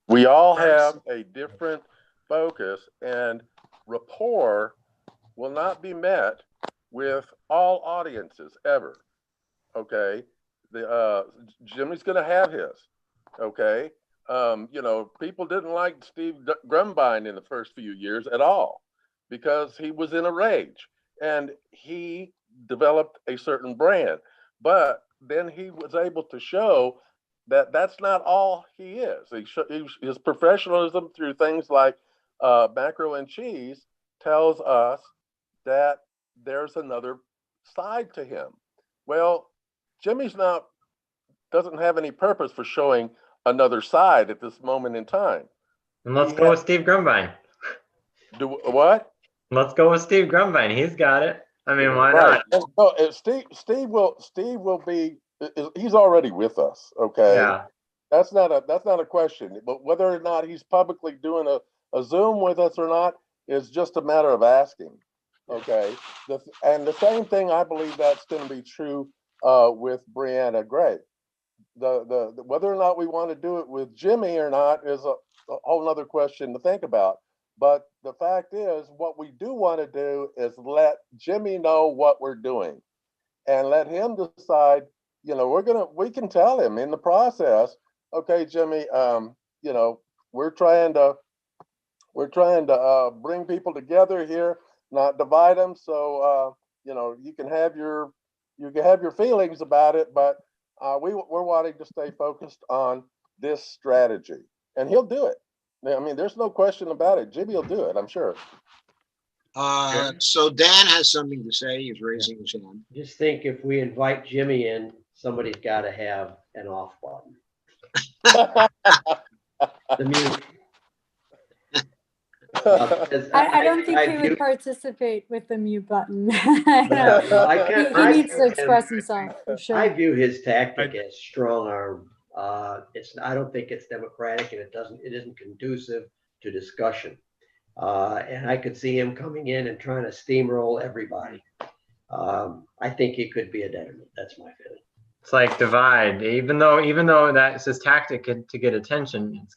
We all have a different focus, and rapport will not be met with all audiences ever. Okay, Jimmy's going to have his. Okay, people didn't like Steve Grumbine in the first few years at all because he was in a rage and he developed a certain brand. But then he was able to show that that's not all he is. His professionalism through things like macro and cheese tells us that there's another side to him. Well, Jimmy's doesn't have any purpose for showing another side at this moment in time.
And let's go with Steve Grumbine.
Do what?
Let's go with Steve Grumbine. He's got it. I mean, why not?
No, Steve will be. He's already with us. Okay.
Yeah.
That's not a question. But whether or not he's publicly doing a Zoom with us or not is just a matter of asking. Okay. And the same thing, I believe that's going to be true with Brianna Gray. The whether or not we want to do it with Jimmy or not is a whole other question to think about. But the fact is, what we do want to do is let Jimmy know what we're doing, and let him decide. We can tell him in the process, okay, Jimmy, we're trying to bring people together here, not divide them. So you can have your feelings about it, but we're wanting to stay focused on this strategy, and he'll do it. I mean, there's no question about it. Jimmy will do it, I'm sure.
So Dan has something to say. He's raising his hand.
Just think, if we invite Jimmy in, somebody's got to have an off button. The mute.
I don't think he would participate with the mute button. He needs to express himself for sure.
I view his tactic as strong arm. I don't think it's democratic, and it isn't conducive to discussion. And I could see him coming in and trying to steamroll everybody. I think he could be a detriment. That's my feeling.
It's like divide. Even though that's his tactic to get attention,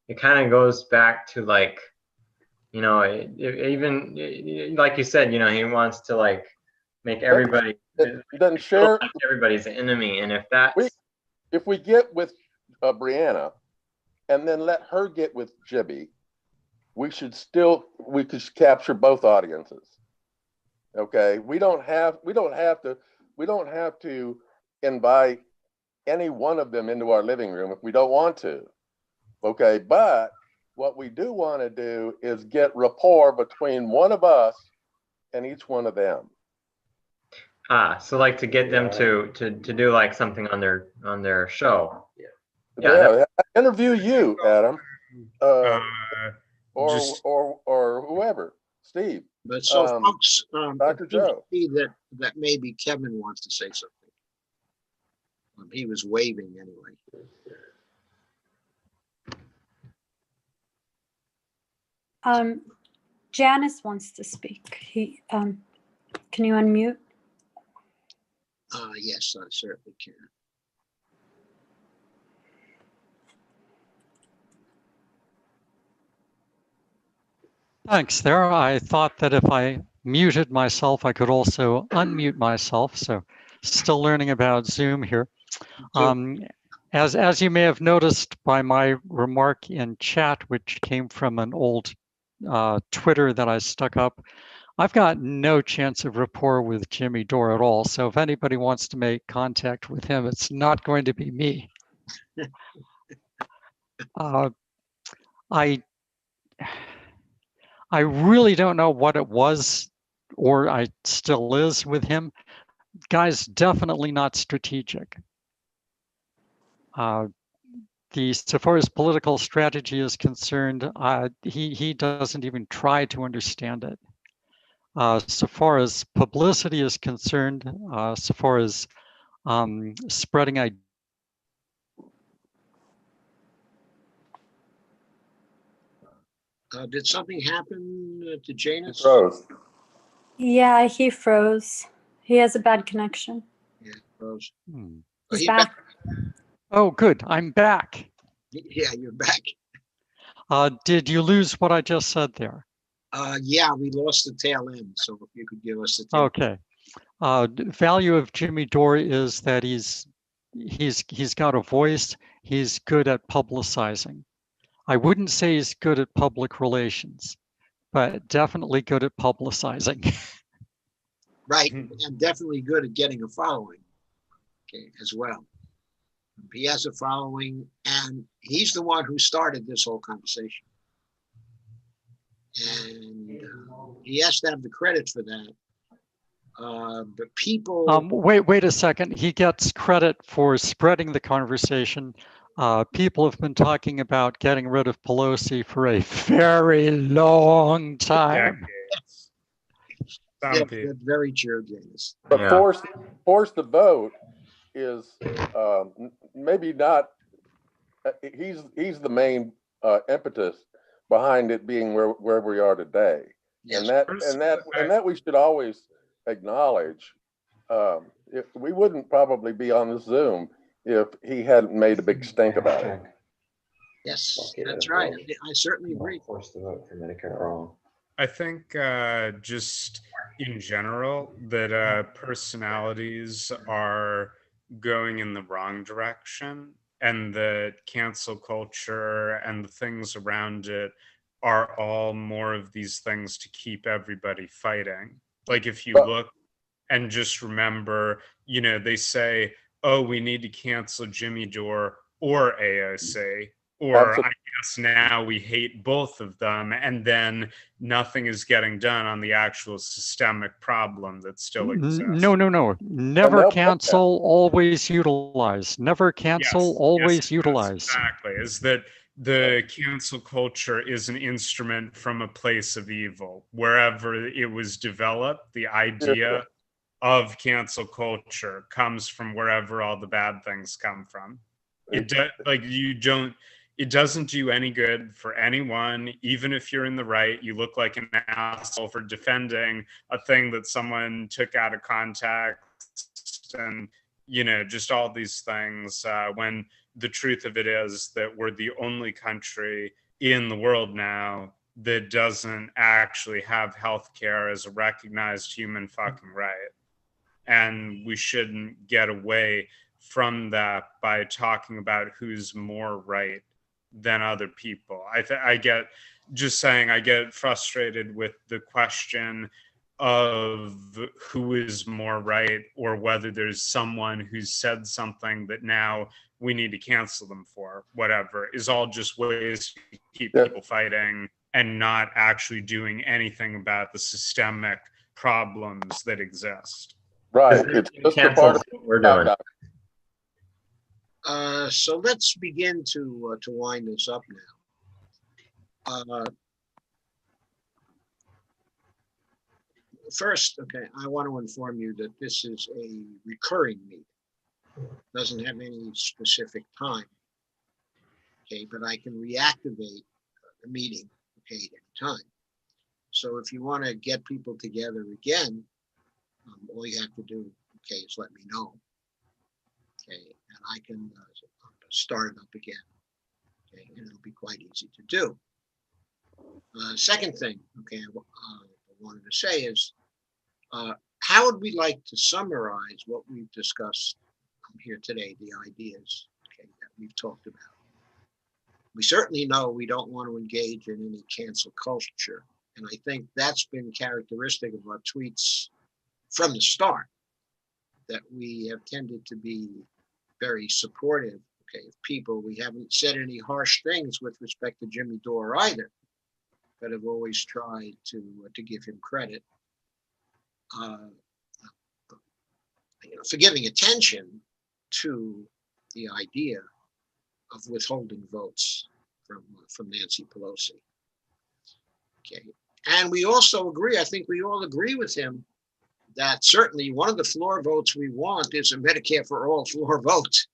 it kind of goes back to, like, even like you said, he wants to, like, make everybody
doesn't share.
Like everybody's an enemy, and
if we get with Brianna, and then let her get with Jimmy, we could capture both audiences. Okay, we don't have to invite any one of them into our living room if we don't want to. Okay, but what we do want to do is get rapport between one of us and each one of them.
So like to get them to do like something on their show.
Yeah. Interview you, Adam, or whoever, Steve.
But so, folks,
Dr. Joe.
See that maybe Kevin wants to say something. He was waving anyway.
Janice wants to speak. Can you unmute?
Yes, I certainly can.
Thanks there. I thought that if I muted myself, I could also unmute myself. So still learning about Zoom here. As you may have noticed by my remark in chat, which came from an old Twitter that I stuck up, I've got no chance of rapport with Jimmy Dore at all. So if anybody wants to make contact with him, it's not going to be me. I really don't know what it was, or I still is with him. Guy's definitely not strategic. So far as political strategy is concerned, he doesn't even try to understand it. So far as publicity is concerned, so far as spreading ideas.
Did something happen to Janus?
He froze.
Yeah, he froze. He has a bad connection.
Yeah, froze.
He's back.
Oh, good. I'm back.
Yeah, you're back.
Did you lose what I just said there?
Yeah, we lost the tail end. So if you could give us the tail
Okay. Value of Jimmy Dore is that he's got a voice. He's good at publicizing. I wouldn't say he's good at public relations, but definitely good at publicizing.
Right, and definitely good at getting a following, okay, as well. He has a following, and he's the one who started this whole conversation. And he has to have the credit for that. But people...
Wait a second. He gets credit for spreading the conversation. People have been talking about getting rid of Pelosi for a very long time.
Yes, that's very true, James.
But force the vote is maybe not. He's the main impetus behind it being where we are today,
Yes.
and that we should always acknowledge. If we wouldn't probably be on the Zoom if he hadn't made a big stink about it.
Yes, that's right. I certainly agree.
Force the vote for Medicare wrong.
I think just in general that personalities are going in the wrong direction, and the cancel culture and the things around it are all more of these things to keep everybody fighting. Like if you
But
look and just remember, they say, oh, we need to cancel Jimmy Dore or AOC, or
absolutely,
I guess now we hate both of them, and then nothing is getting done on the actual systemic problem that still exists.
No.
and
Never
they'll put that.
cancel, always utilize. Never cancel,
Yes,
always
yes,
utilize.
exactly. Is that the cancel culture is an instrument from a place of evil. Wherever it was developed, the idea of cancel culture comes from wherever all the bad things come from. It doesn't do any good for anyone, even if you're in the right. You look like an asshole for defending a thing that someone took out of context, and just all these things, when the truth of it is that we're the only country in the world now that doesn't actually have healthcare as a recognized human fucking right. And we shouldn't get away from that by talking about who's more right than other people. I get frustrated with the question of who is more right, or whether there's someone who's said something that now we need to cancel them for, whatever, is all just ways to keep people fighting and not actually doing anything about the systemic problems that exist.
Right. It's just a part of
what we're doing.
So let's begin to wind this up now. First, okay, I want to inform you that this is a recurring meeting. Doesn't have any specific time. Okay, but I can reactivate the meeting, okay, at any time. So if you want to get people together again, all you have to do, okay, is let me know. Okay, and I can start it up again. Okay, and it'll be quite easy to do. Second thing, okay, I wanted to say is, how would we like to summarize what we've discussed here today, the ideas, okay, that we've talked about? We certainly know we don't want to engage in any cancel culture. And I think that's been characteristic of our tweets from the start, that we have tended to be very supportive, okay, of people. We haven't said any harsh things with respect to Jimmy Dore either, but have always tried to give him credit for giving attention to the idea of withholding votes from Nancy Pelosi. Okay, and we also agree, I think we all agree with him, that certainly one of the floor votes we want is a Medicare for all floor vote.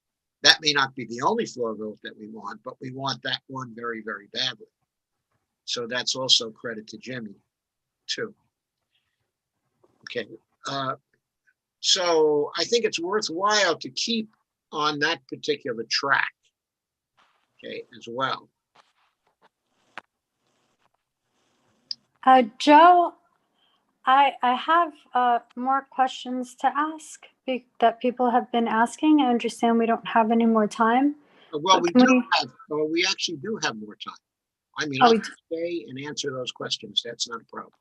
That may not be the only floor vote that we want, but we want that one very, very badly. So that's also credit to Jimmy, too. Okay, so I think it's worthwhile to keep on that particular track, okay, as well.
Joe, I have more questions to ask that people have been asking. I understand we don't have any more time.
Well, we actually do have more time. I mean, I'll stay and answer those questions. That's not a problem.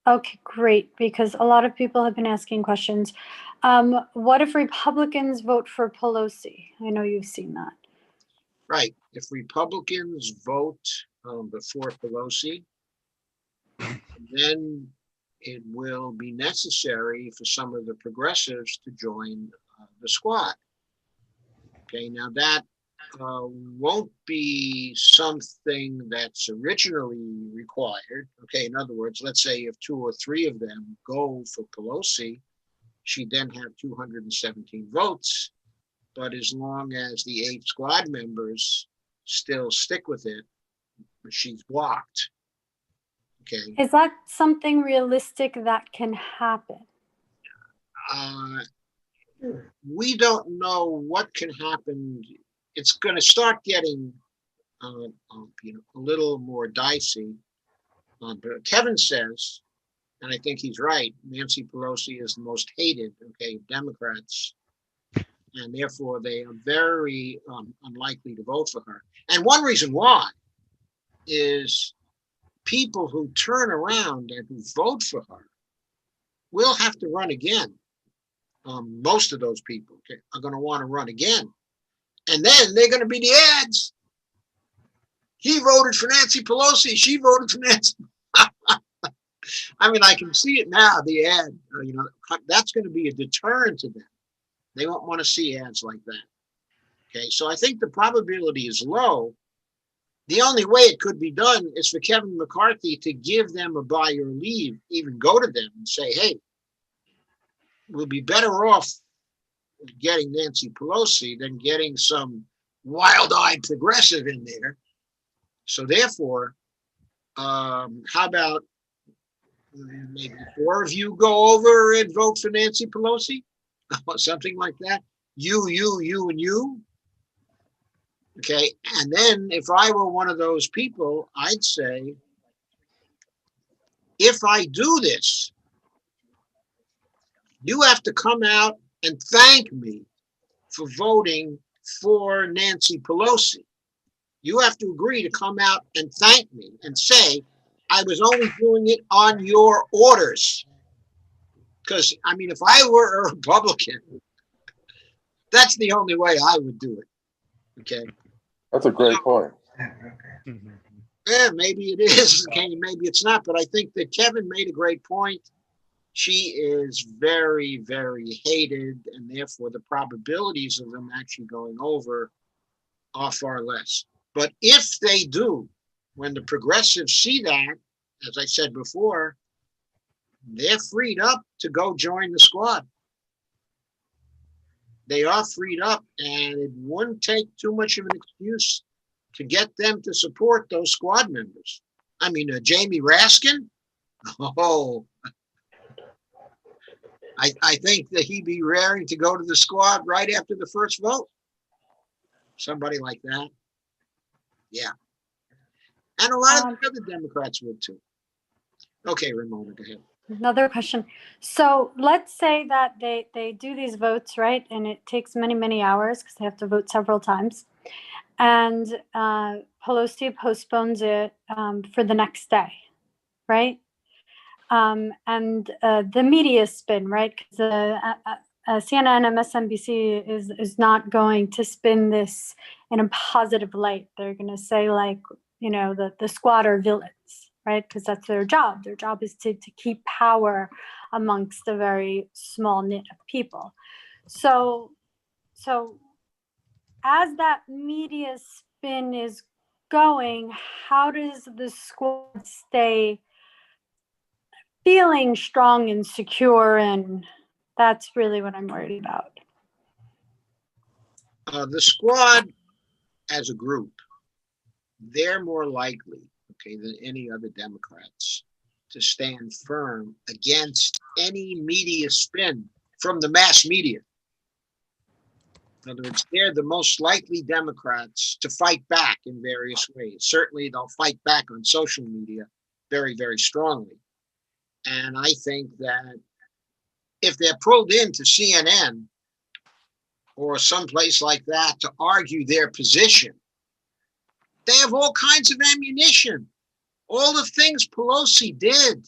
Okay, great, because a lot of people have been asking questions. What if Republicans vote for Pelosi? I know you've seen that.
Right. If Republicans vote before Pelosi, then it will be necessary for some of the progressives to join the squad. Okay, now that won't be something that's originally required. Okay, in other words, let's say if 2 or 3 of them go for Pelosi, she'd then have 217 votes. But as long as the 8 squad members still stick with it, she's blocked. Okay.
Is that something realistic that can happen?
We don't know what can happen. It's going to start getting, a little more dicey. But Kevin says, and I think he's right, Nancy Pelosi is the most hated, okay, of Democrats. and therefore they are very unlikely to vote for her. And one reason why is people who turn around and who vote for her will have to run again. Most of those people are going to want to run again. And then they're going to be the ads. He voted for Nancy Pelosi. She voted for Nancy. I mean, I can see it now, the ad, that's going to be a deterrent to them. They won't want to see ads like that. Okay, so I think the probability is low. The only way it could be done is for Kevin McCarthy to give them a by your leave, even go to them and say, hey, we'll be better off getting Nancy Pelosi than getting some wild-eyed progressive in there. So therefore, how about maybe 4 of you go over and vote for Nancy Pelosi? Something like that. You, and you. Okay, and then if I were one of those people, I'd say, if I do this, you have to come out and thank me for voting for Nancy Pelosi. You have to agree to come out and thank me and say, I was only doing it on your orders. Because, I mean, if I were a Republican, that's the only way I would do it. Okay.
That's a great point.
Yeah, maybe it is, maybe it's not, but I think that Kevin made a great point. She is very, very hated, and therefore the probabilities of them actually going over are far less. But if they do, when the progressives see that, as I said before, they're freed up to go join the squad. They are freed up, and it wouldn't take too much of an excuse to get them to support those squad members. I mean, Jamie Raskin, I think that he'd be raring to go to the squad right after the first vote. Somebody like that. Yeah. And a lot of the other Democrats would too. Okay, Ramona, go ahead.
Another question. So let's say that they do these votes, right? And it takes many, many hours because they have to vote several times. And Pelosi postpones it for the next day, right? And the media spin, right? Because CNN and MSNBC is not going to spin this in a positive light. They're going to say, like, the squad are villains, right? Because that's their job. Their job is to keep power amongst a very small knit of people. So as that media spin is going, how does the squad stay feeling strong and secure? And that's really what I'm worried about.
The squad as a group, they're more likely, than any other Democrats to stand firm against any media spin from the mass media. In other words, they're the most likely Democrats to fight back in various ways. Certainly, they'll fight back on social media very, very strongly. And I think that if they're pulled into CNN or someplace like that to argue their position, they have all kinds of ammunition. All the things Pelosi did,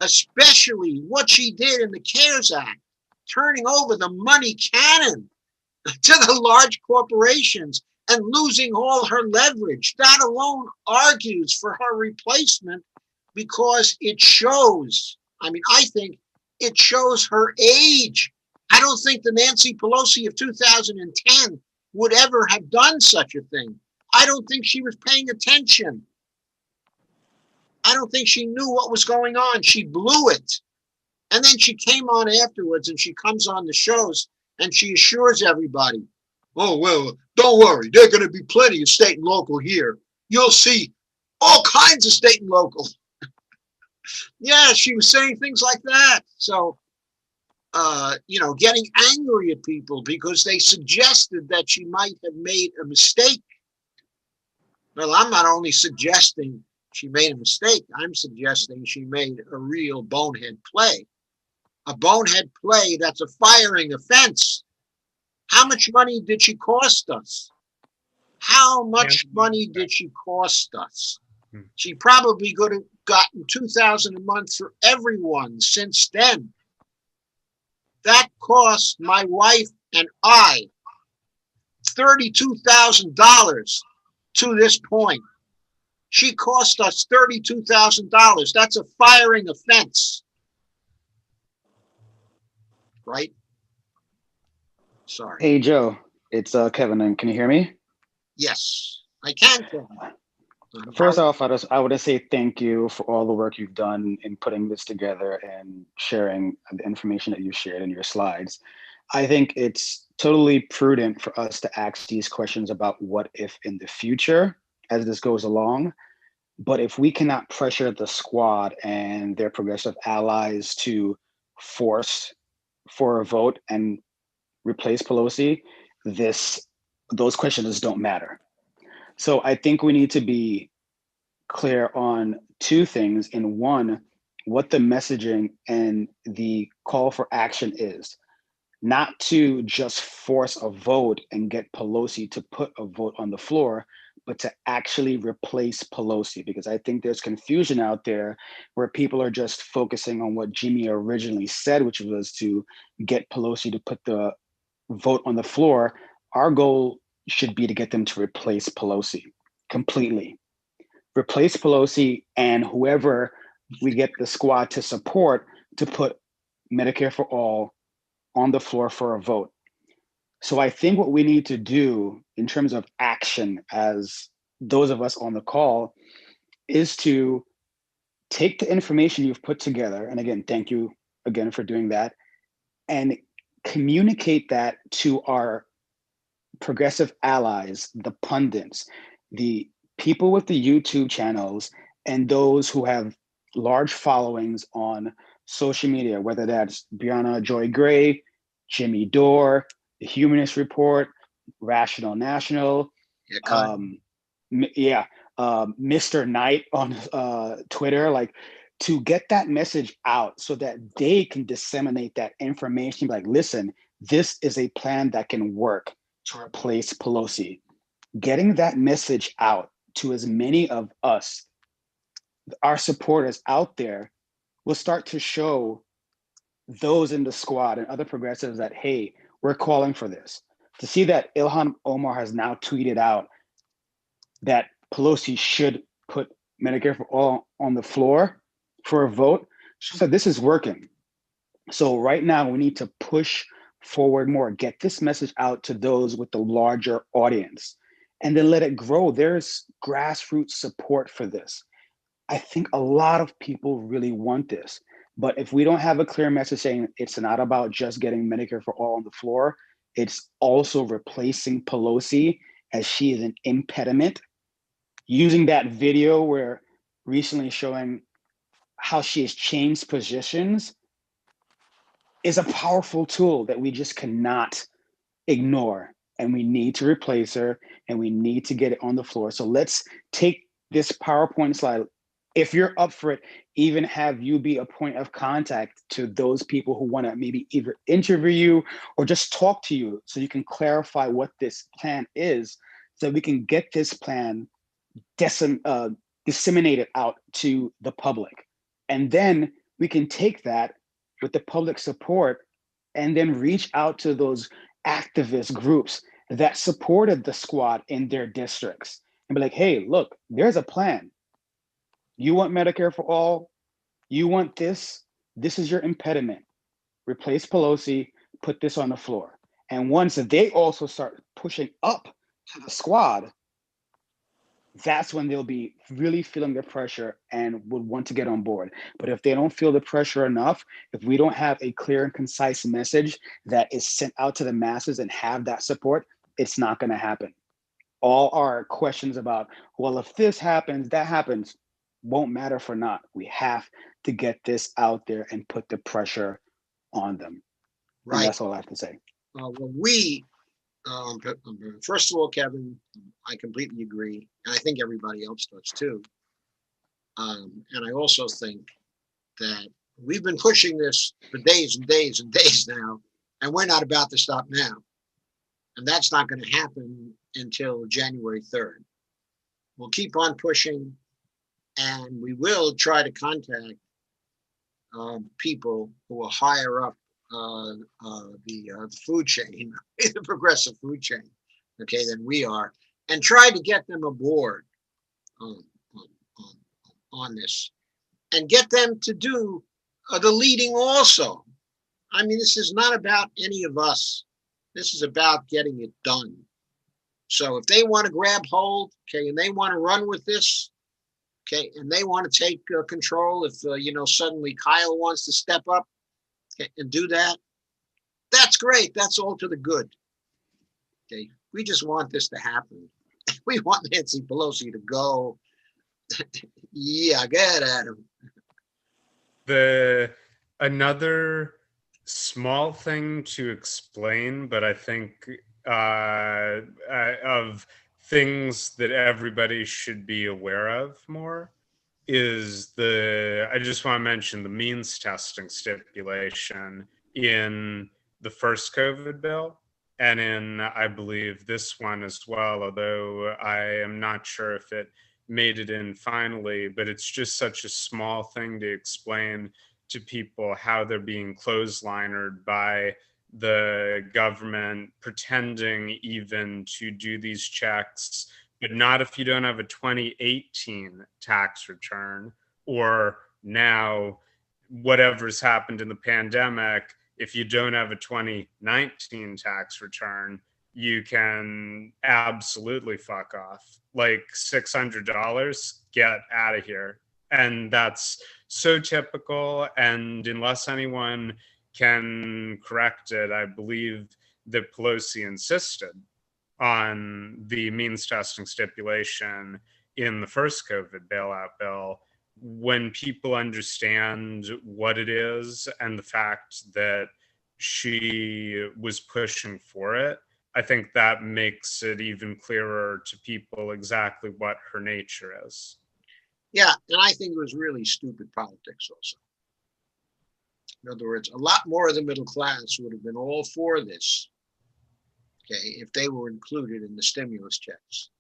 especially what she did in the CARES Act, turning over the money cannon to the large corporations and losing all her leverage. That alone argues for her replacement because it shows, I think it shows her age. I don't think the Nancy Pelosi of 2010 would ever have done such a thing. I don't think she was paying attention. I don't think she knew what was going on. She blew it. And then she came on afterwards and she comes on the shows and she assures everybody, oh, well, don't worry. There are going to be plenty of state and local here. You'll see all kinds of state and local. Yeah, she was saying things like that. So, getting angry at people because they suggested that she might have made a mistake. Well, I'm not only suggesting she made a mistake, I'm suggesting she made a real bonehead play. a bonehead play that's a firing offense. How much money did she cost us? How much money did she cost us? She probably could have gotten $2,000 a month for everyone since then. That cost my wife and I $32,000 to this point. She cost us $32,000. That's a firing offense. Right? Sorry.
Hey, Joe, it's Kevin, and can you hear me?
Yes, I can.
First off, I want to say thank you for all the work you've done in putting this together and sharing the information that you shared in your slides. I think it's totally prudent for us to ask these questions about what if in the future as this goes along. But if we cannot pressure the squad and their progressive allies to force for a vote and replace Pelosi, those questions don't matter. So I think we need to be clear on two things. In one, what the messaging and the call for action is. Not to just force a vote and get Pelosi to put a vote on the floor, but to actually replace Pelosi, because I think there's confusion out there where people are just focusing on what Jimmy originally said, which was to get Pelosi to put the vote on the floor. Our goal should be to get them to replace Pelosi completely. Replace Pelosi and whoever we get the squad to support to put Medicare for All on the floor for a vote. So I think what we need to do in terms of action as those of us on the call is to take the information you've put together, and again, thank you again for doing that, and communicate that to our progressive allies, the pundits, the people with the YouTube channels, and those who have large followings on social media, whether that's Brianna Joy Gray, Jimmy Dore, The Humanist Report, Rational National, Mr. Knight on Twitter, like to get that message out so that they can disseminate that information. Like, listen, this is a plan that can work to replace Pelosi. Getting that message out to as many of us, our supporters out there, will start to show those in the squad and other progressives that, hey, we're calling for this. To see that Ilhan Omar has now tweeted out that Pelosi should put Medicare for All on the floor for a vote, she said this is working. So right now we need to push forward more, get this message out to those with the larger audience, and then let it grow. There's grassroots support for this. I think a lot of people really want this. But if we don't have a clear message saying it's not about just getting Medicare for All on the floor, it's also replacing Pelosi as she is an impediment. Using that video where recently showing how she has changed positions is a powerful tool that we just cannot ignore. And we need to replace her and we need to get it on the floor. So let's take this PowerPoint slide. If you're up for it, even have you be a point of contact to those people who want to maybe either interview you or just talk to you so you can clarify what this plan is so we can get this plan disseminated out to the public. And then we can take that with the public support and then reach out to those activist groups that supported the squad in their districts and be like, hey, look, there's a plan. You want Medicare for All? You want this? This is your impediment. Replace Pelosi, put this on the floor. And once they also start pushing up to the squad, that's when they'll be really feeling the pressure and would want to get on board. But if they don't feel the pressure enough, if we don't have a clear and concise message that is sent out to the masses and have that support, it's not going to happen. All our questions about, well, if this happens, that happens, won't matter for naught. We have to get this out there and put the pressure on them. Right. And that's all I have to say.
Well, first of all, Kevin, I completely agree. And I think everybody else does too. And I also think that We've been pushing this for days and days and days now, and we're not about to stop now. And that's not going to happen until January 3rd. We'll keep on pushing, and we will try to contact people who are higher up the food chain, the progressive food chain, okay, than we are, and try to get them aboard on this, and get them to do the leading also. I mean, this is not about any of us. This is about getting it done. So if they want to grab hold, okay, and they want to run with this, okay, and they want to take control, if suddenly Kyle wants to step up, okay, and do that, that's great. That's all to the good. Okay, we just want this to happen. We want Nancy Pelosi to go. Yeah, get at him.
Another small thing to explain, but I think of things that everybody should be aware of more, is I just want to mention the means testing stipulation in the first COVID bill, and in, I believe, this one as well, although I am not sure if it made it in finally, but it's just such a small thing to explain to people how they're being clotheslinered by the government, pretending even to do these checks, but not if you don't have a 2018 tax return, or now whatever's happened in the pandemic, if you don't have a 2019 tax return, you can absolutely fuck off. Like $600, get out of here. And that's so typical. And unless anyone can correct it, I believe that Pelosi insisted on the means testing stipulation in the first COVID bailout bill. When people understand what it is and the fact that she was pushing for it, I think that makes it even clearer to people exactly what her nature is.
Yeah, and I think it was really stupid politics also. In other words, a lot more of the middle class would have been all for this, okay, if they were included in the stimulus checks.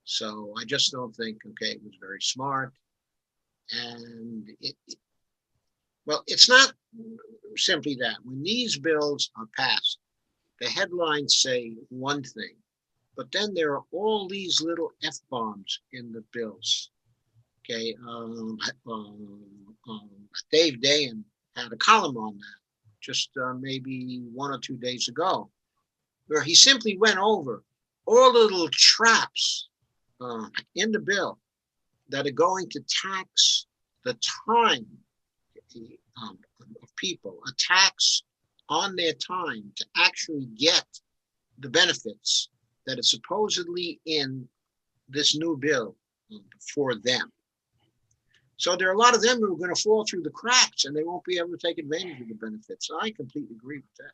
So I just don't think, okay, it was very smart. And it's not simply that. When these bills are passed, the headlines say one thing, but then there are all these little F-bombs in the bills. Okay, Dave Dayen had a column on that just maybe 1 or 2 days ago, where he simply went over all the little traps in the bill that are going to tax the time of people, a tax on their time to actually get the benefits that are supposedly in this new bill for them. So there are a lot of them who are going to fall through the cracks, and they won't be able to take advantage of the benefits. I completely agree with that.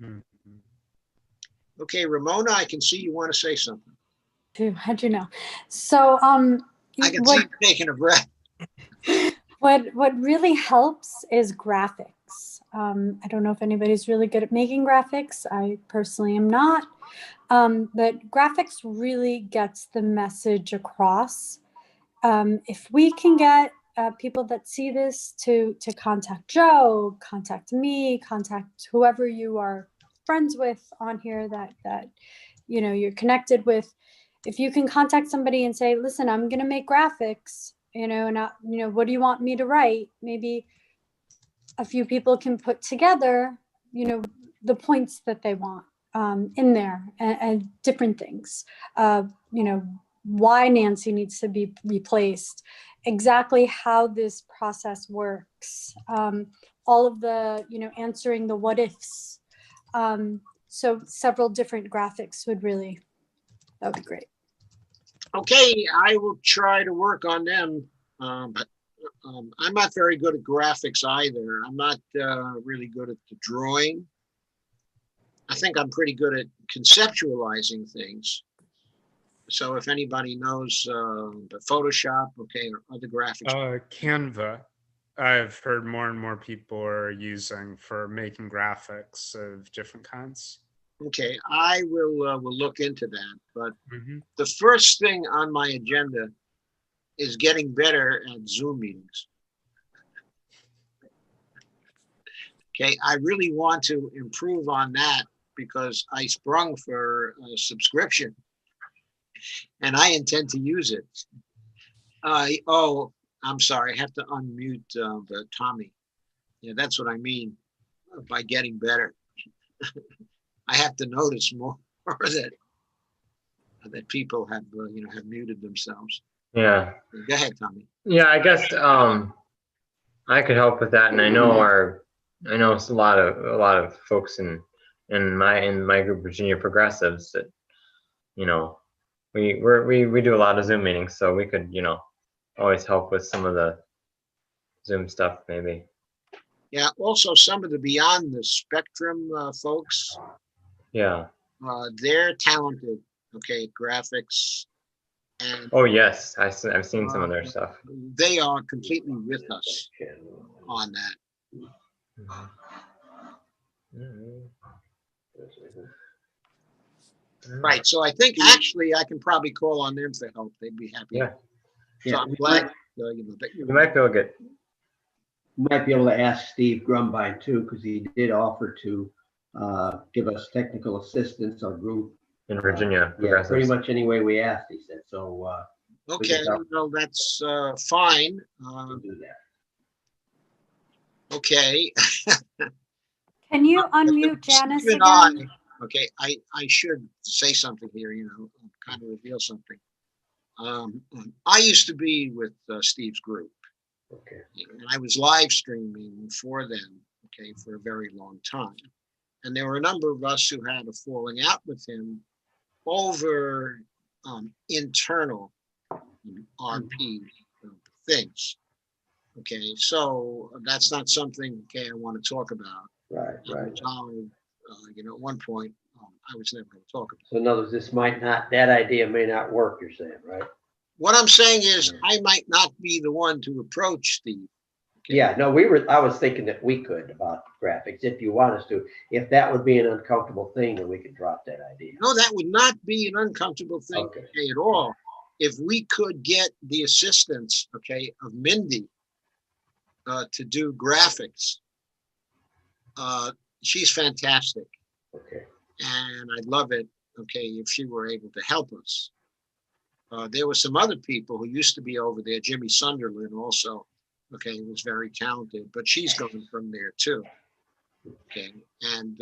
Mm-hmm. Okay, Ramona, I can see you want to say something.
How'd you know? So
I can see you taking a breath.
What really helps is graphics. I don't know if anybody's really good at making graphics. I personally am not. But graphics really gets the message across. If we can get people that see this to contact Joe, contact me, contact whoever you are friends with on here that you're connected with. If you can contact somebody and say, listen, I'm going to make graphics, and what do you want me to write? Maybe a few people can put together, the points that they want in there and different things. Why Nancy needs to be replaced, exactly how this process works, all of the, answering the what ifs. So several different graphics that would be great.
Okay, I will try to work on them, but I'm not very good at graphics either. I'm not really good at the drawing. I think I'm pretty good at conceptualizing things. So if anybody knows the Photoshop, okay, or other graphics.
Canva. I've heard more and more people are using for making graphics of different kinds.
Okay, I will look into that. But
Mhm.
the first thing on my agenda is getting better at Zoom meetings. Okay, I really want to improve on that because I sprung for a subscription and I intend to use it. Oh, I'm sorry, I have to unmute the Tommy. Yeah, that's what I mean by getting better. I have to notice more that people have have muted themselves.
Yeah.
Go ahead, Tommy.
Yeah, I guess I could help with that, and I know it's a lot of folks in my group, Virginia Progressives, that we do a lot of Zoom meetings, so we could always help with some of the Zoom stuff maybe.
Yeah, also some of the Beyond the Spectrum folks.
Yeah.
They're talented. Okay, graphics. And
oh yes, I've seen some of their stuff.
They are completely with us on that. Right. So I think actually I can probably call on them for help. They'd be happy.
Yeah.
So I'm glad
you might be able to get.
We might be able to ask Steve Grumbine too, because he did offer to give us technical assistance or group.
In Virginia,
yeah, pretty much any way we asked, he said. So
okay, well that's fine.
We'll do that.
Okay.
Can you unmute Janice again?
Okay, I should say something here, kind of reveal something. I used to be with Steve's group.
Okay.
And I was live streaming for them, okay, for a very long time. And there were a number of us who had a falling out with him over internal RP things. Okay, so that's not something, I want to talk about.
Right.
At one point, I was never going to talk about it.
So in other words, that idea may not work, you're saying, right?
What I'm saying is I might not be the one to approach Steve. Okay?
Yeah, no, I was thinking that we could about graphics, if you want us to. If that would be an uncomfortable thing, then we could drop that idea.
No, that would not be an uncomfortable thing at all. If we could get the assistance, of Mindy to do graphics. She's fantastic.
Okay.
And I'd love it, if she were able to help us. There were some other people who used to be over there. Jimmy Sunderland also, was very talented, but she's going from there too. Okay, and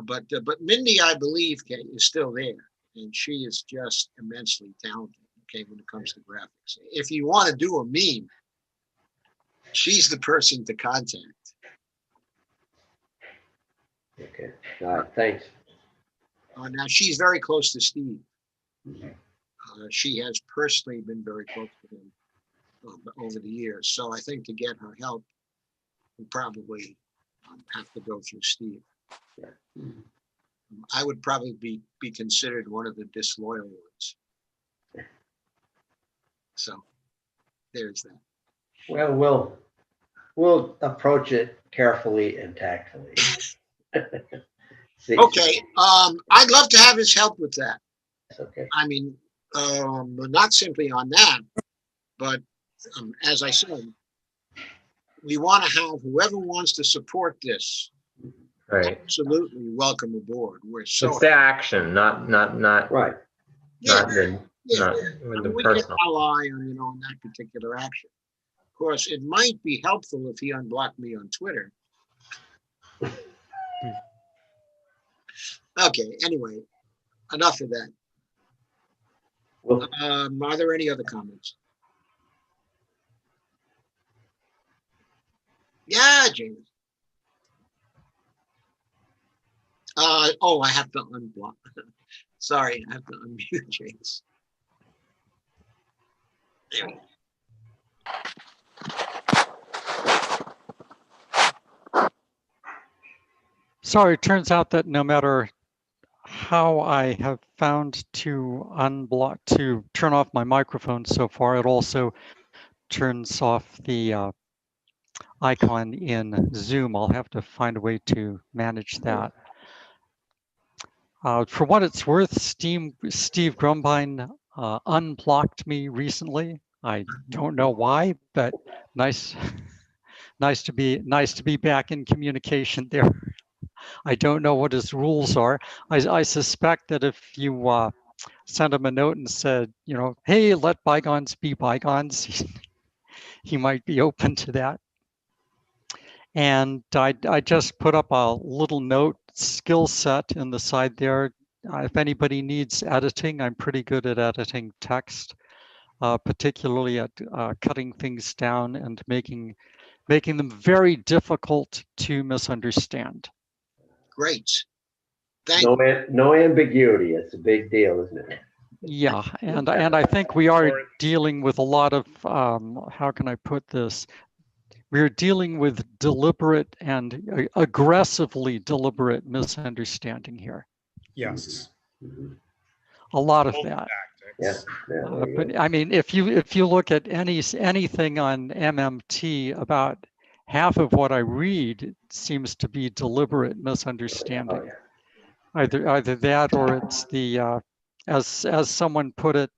but Mindy, I believe, is still there, and she is just immensely talented. When it comes to graphics, if you want to do a meme, she's the person to contact.
Okay. All right. Thanks.
Now she's very close to Steve. She has personally been very close to him over the years. So I think to get her help, we probably have to go through Steve.
Yeah.
I would probably be considered one of the disloyal ones. So there's that.
Well, we'll approach it carefully and tactfully.
Okay. I'd love to have his help with that.
Okay.
I mean, not simply on that, but as I said, we want to have whoever wants to support this.
Right.
Absolutely welcome aboard. We're so.
It's the action, not
right.
Not
Yeah.
the
We
personal.
can ally on that particular action. Of course, it might be helpful if he unblocked me on Twitter. Okay. Anyway, enough of that.
Well,
are there any other comments? Yeah, James. I have to unblock. Sorry, I have to unmute James. There we go.
Sorry, it turns out that no matter how I have found to turn off my microphone so far, it also turns off the icon in Zoom. I'll have to find a way to manage that. For what it's worth, Steve Grumbine unblocked me recently. I don't know why, but nice, nice to be back in communication there. I don't know what his rules are. I suspect that if you sent him a note and said, you know, hey, let bygones be bygones, he might be open to that. And I just put up a little note skill set in the side there. If anybody needs editing, I'm pretty good at editing text, particularly at cutting things down and making them very difficult to misunderstand.
Great. Thank
No, no ambiguity. It's a big deal, isn't it?
Yeah, and I think we are dealing with a lot of how can I put this? We're dealing with deliberate and aggressively deliberate misunderstanding here.
Yes.
A lot of
Old
that.
tactics.
Yeah.
But I mean, if you look at anything on MMT, about half of what I read seems to be deliberate misunderstanding.
Oh, yeah.
Either that or it's the as someone put it,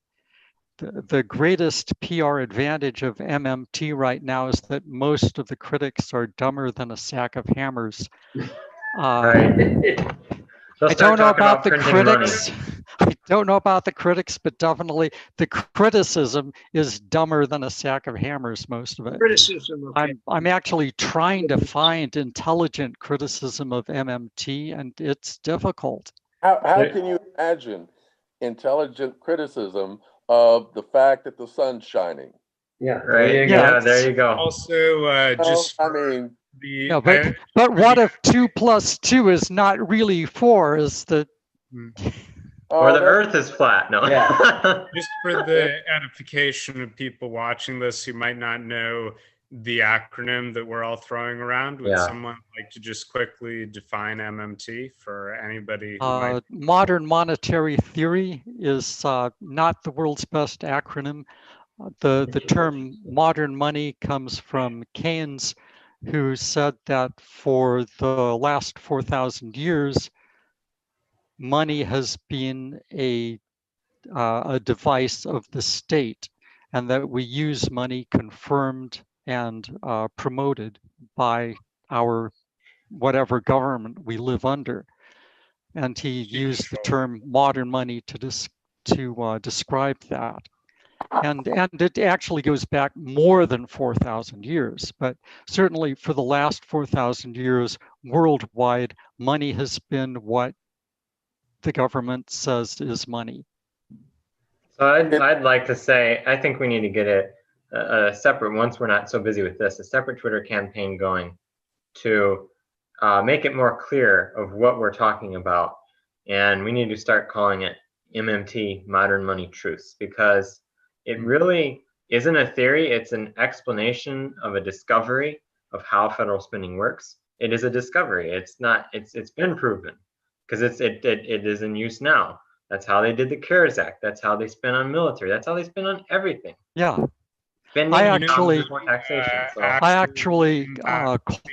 the greatest PR advantage of MMT right now is that most of the critics are dumber than a sack of hammers.
Right.
I don't know about the critics. I don't know about the critics, but definitely the criticism is dumber than a sack of hammers, most of it.
criticism. Okay.
I'm actually trying to find intelligent criticism of MMT, and it's difficult.
How can you imagine intelligent criticism of the fact that the sun's shining?
Yeah.
Right.
Yeah,
Yeah, there you go.
Also, just
I
for
mean,
the
Yeah, but what if 2 + 2 is not really 4? Is the
Or the
that-
Earth is flat. No.
Yeah.
just for the edification of people watching this who might not know the acronym that we're all throwing around, would
Yeah.
someone like to just quickly define MMT for anybody who might?
modern monetary theory is not the world's best acronym. The term modern money comes from Keynes, who said that for the last 4,000 years, money has been a device of the state, and that we use money confirmed and promoted by our whatever government we live under. And he used the term modern money to describe that. And it actually goes back more than 4,000 years, but certainly for the last 4,000 years worldwide, money has been what the government says is money.
So I'd like to say, I think we need to get a separate, once we're not so busy with this, a separate Twitter campaign going to make it more clear of what we're talking about. And we need to start calling it MMT, Modern Money Truths, because it really isn't a theory. It's an explanation of a discovery of how federal spending works. It is a discovery. It's not. It's been proven because it is in use now. That's how they did the CARES Act. That's how they spend on military. That's how they spend on everything.
Yeah.
Spending
I actually
taxation. So.
I actually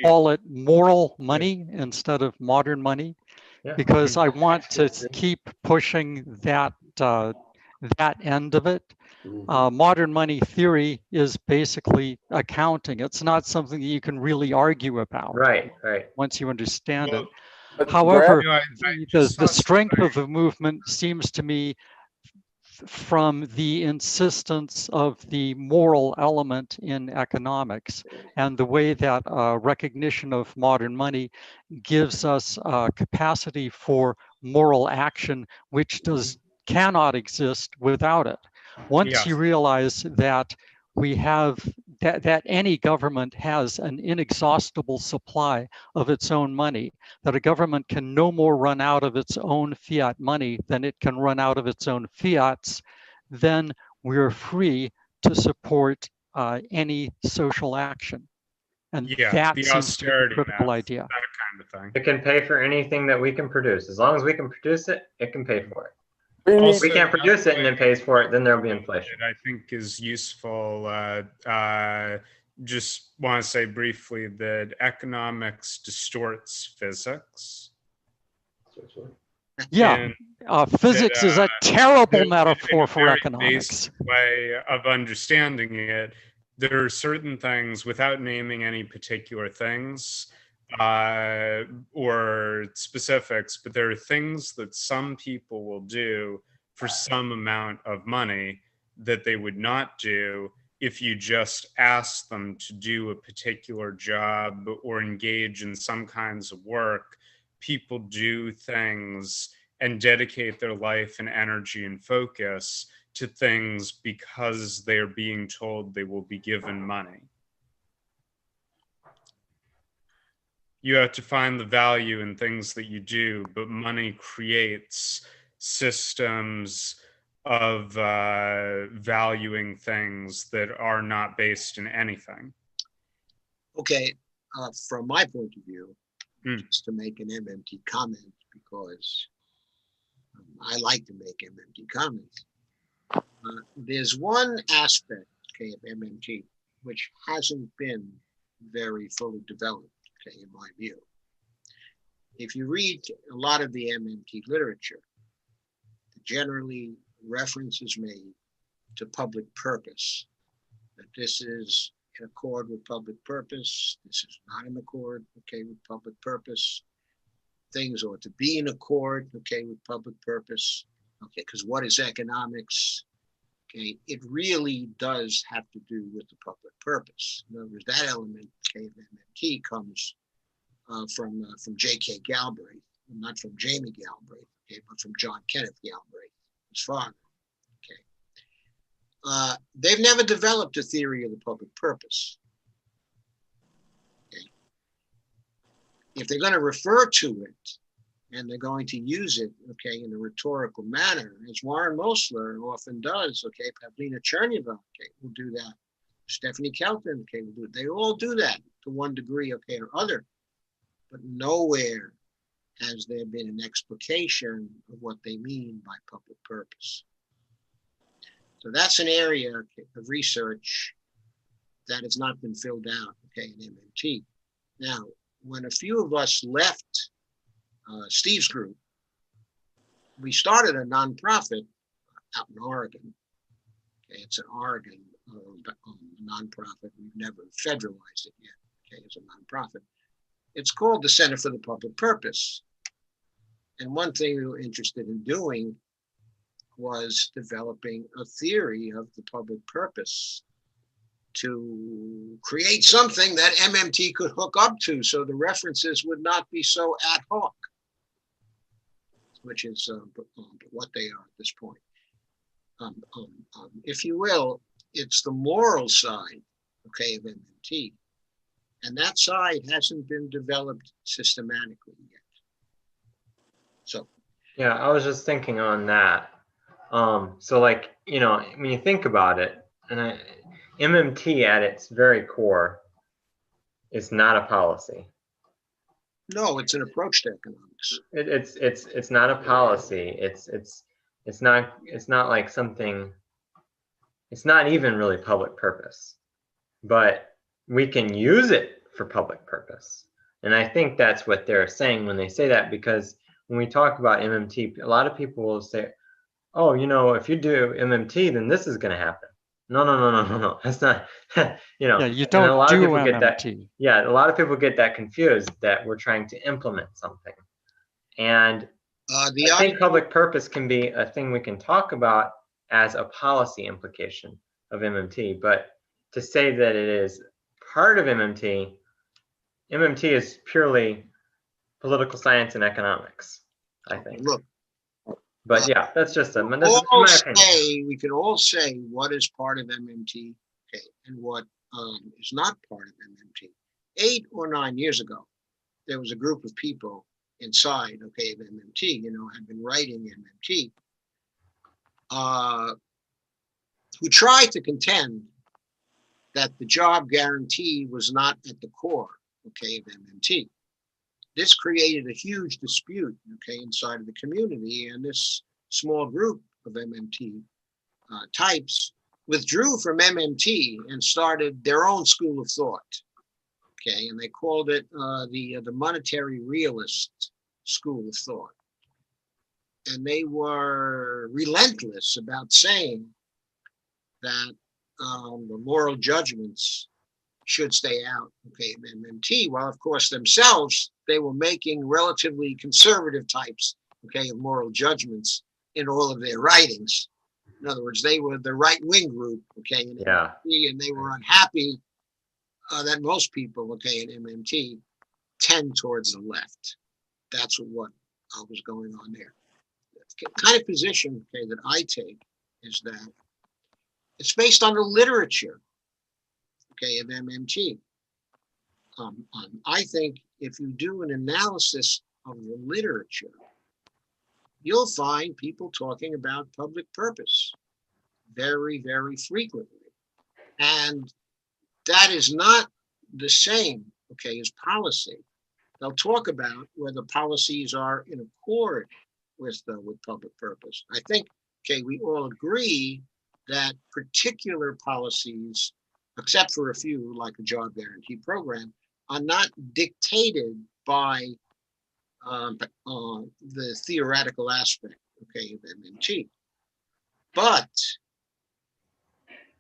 call it moral money instead of modern money, because I want to keep pushing that that end of it. Modern money theory is basically accounting. It's not something that you can really argue about.
Right.
Once you understand it.
but
However,
Brad,
the strength of the movement seems to me from the insistence of the moral element in economics, and the way that recognition of modern money gives us capacity for moral action, which cannot exist without it. Once you realize that we have that any government has an inexhaustible supply of its own money, that a government can no more run out of its own fiat money than it can run out of its own fiats, then we're free to support any social action. And that seems to be a critical idea.
That kind of thing.
It can pay for anything that we can produce. As long as we can produce it, it can pay for it.
Also,
if we can't produce it and it pays for it, then there'll be inflation.
I think is useful just want to say briefly that economics distorts physics.
Yeah,
And
physics
that,
is a terrible
in
metaphor
a
for
very
economics.
basic way of understanding it, there are certain things, without naming any particular things or specifics, but there are things that some people will do for some amount of money that they would not do if you just ask them to do a particular job or engage in some kinds of work. People do things and dedicate their life and energy and focus to things because they're being told they will be given money. You have to find the value in things that you do, but money creates systems of valuing things that are not based in anything.
Okay, from my point of view, just to make an MMT comment, because I like to make MMT comments. There's one aspect, okay, of MMT which hasn't been very fully developed, okay, in my view. If you read a lot of the MMT literature, generally reference is made to public purpose, that this is in accord with public purpose, this is not in accord, okay, with public purpose. Things ought to be in accord, okay, with public purpose, okay, because what is economics? Okay, it really does have to do with the public purpose. In other words, that element, okay, of MMT comes from J.K. Galbraith, not from Jamie Galbraith, okay, but from John Kenneth Galbraith, his father. Okay, they've never developed a theory of the public purpose. Okay, if they're going to refer to it and they're going to use it, okay, in a rhetorical manner, as Warren Mosler often does, okay, Pavlina Chernyeva, okay, will do that. Stephanie Kelton, okay, will do it. They all do that to one degree, okay, or other, but nowhere has there been an explication of what they mean by public purpose. So that's an area of research that has not been filled out, okay, in MMT. Now, when a few of us left Steve's group, we started a nonprofit out in Oregon. Okay, it's an Oregon nonprofit. We've never federalized it yet. Okay, it's a nonprofit. It's called the Center for the Public Purpose. And one thing we were interested in doing was developing a theory of the public purpose to create something that MMT could hook up to so the references would not be so ad hoc, which is what they are at this point. If you will, it's the moral side, okay, of MMT. And that side hasn't been developed systematically yet. So.
Yeah, I was just thinking on that. So like, you know, when you think about it, and MMT at its very core is not a policy.
No, it's an approach to economics.
It's not a policy. It's not like something. It's not even really public purpose, but we can use it for public purpose. And I think that's what they're saying when they say that, because when we talk about MMT, a lot of people will say, oh, you know, if you do MMT, then this is going to happen. No. That's not, you know.
Yeah, you don't
and a lot
do
of people
MMT.
get that. Yeah, a lot of people get that confused that we're trying to implement something. And I think public purpose can be a thing we can talk about as a policy implication of MMT. But to say that it is part of MMT is purely political science and economics, I think.
Look.
But yeah, that's just my
opinion. We can all say what is part of MMT, okay, and what is not part of MMT. 8 or 9 years ago, there was a group of people inside, okay, of MMT, you know, had been writing MMT, who tried to contend that the job guarantee was not at the core, okay, of MMT. This created a huge dispute, okay, inside of the community, and this small group of MMT types withdrew from MMT and started their own school of thought. Okay, and they called it the monetary realist school of thought. And they were relentless about saying that the moral judgments should stay out, okay, of MMT. While of course themselves, they were making relatively conservative types, okay, of moral judgments in all of their writings. In other words, they were the right-wing group, okay, in MMT, and they were unhappy that most people, okay, in MMT tend towards the left. That's what was going on there. The kind of position, okay, that I take is that it's based on the literature, okay, of MMT. I think if you do an analysis of the literature, you'll find people talking about public purpose very, very frequently. And that is not the same, okay, as policy. They'll talk about whether policies are in accord with public purpose. I think, okay, we all agree that particular policies, except for a few, like a job guarantee program, are not dictated by the theoretical aspect, okay, of MMT. But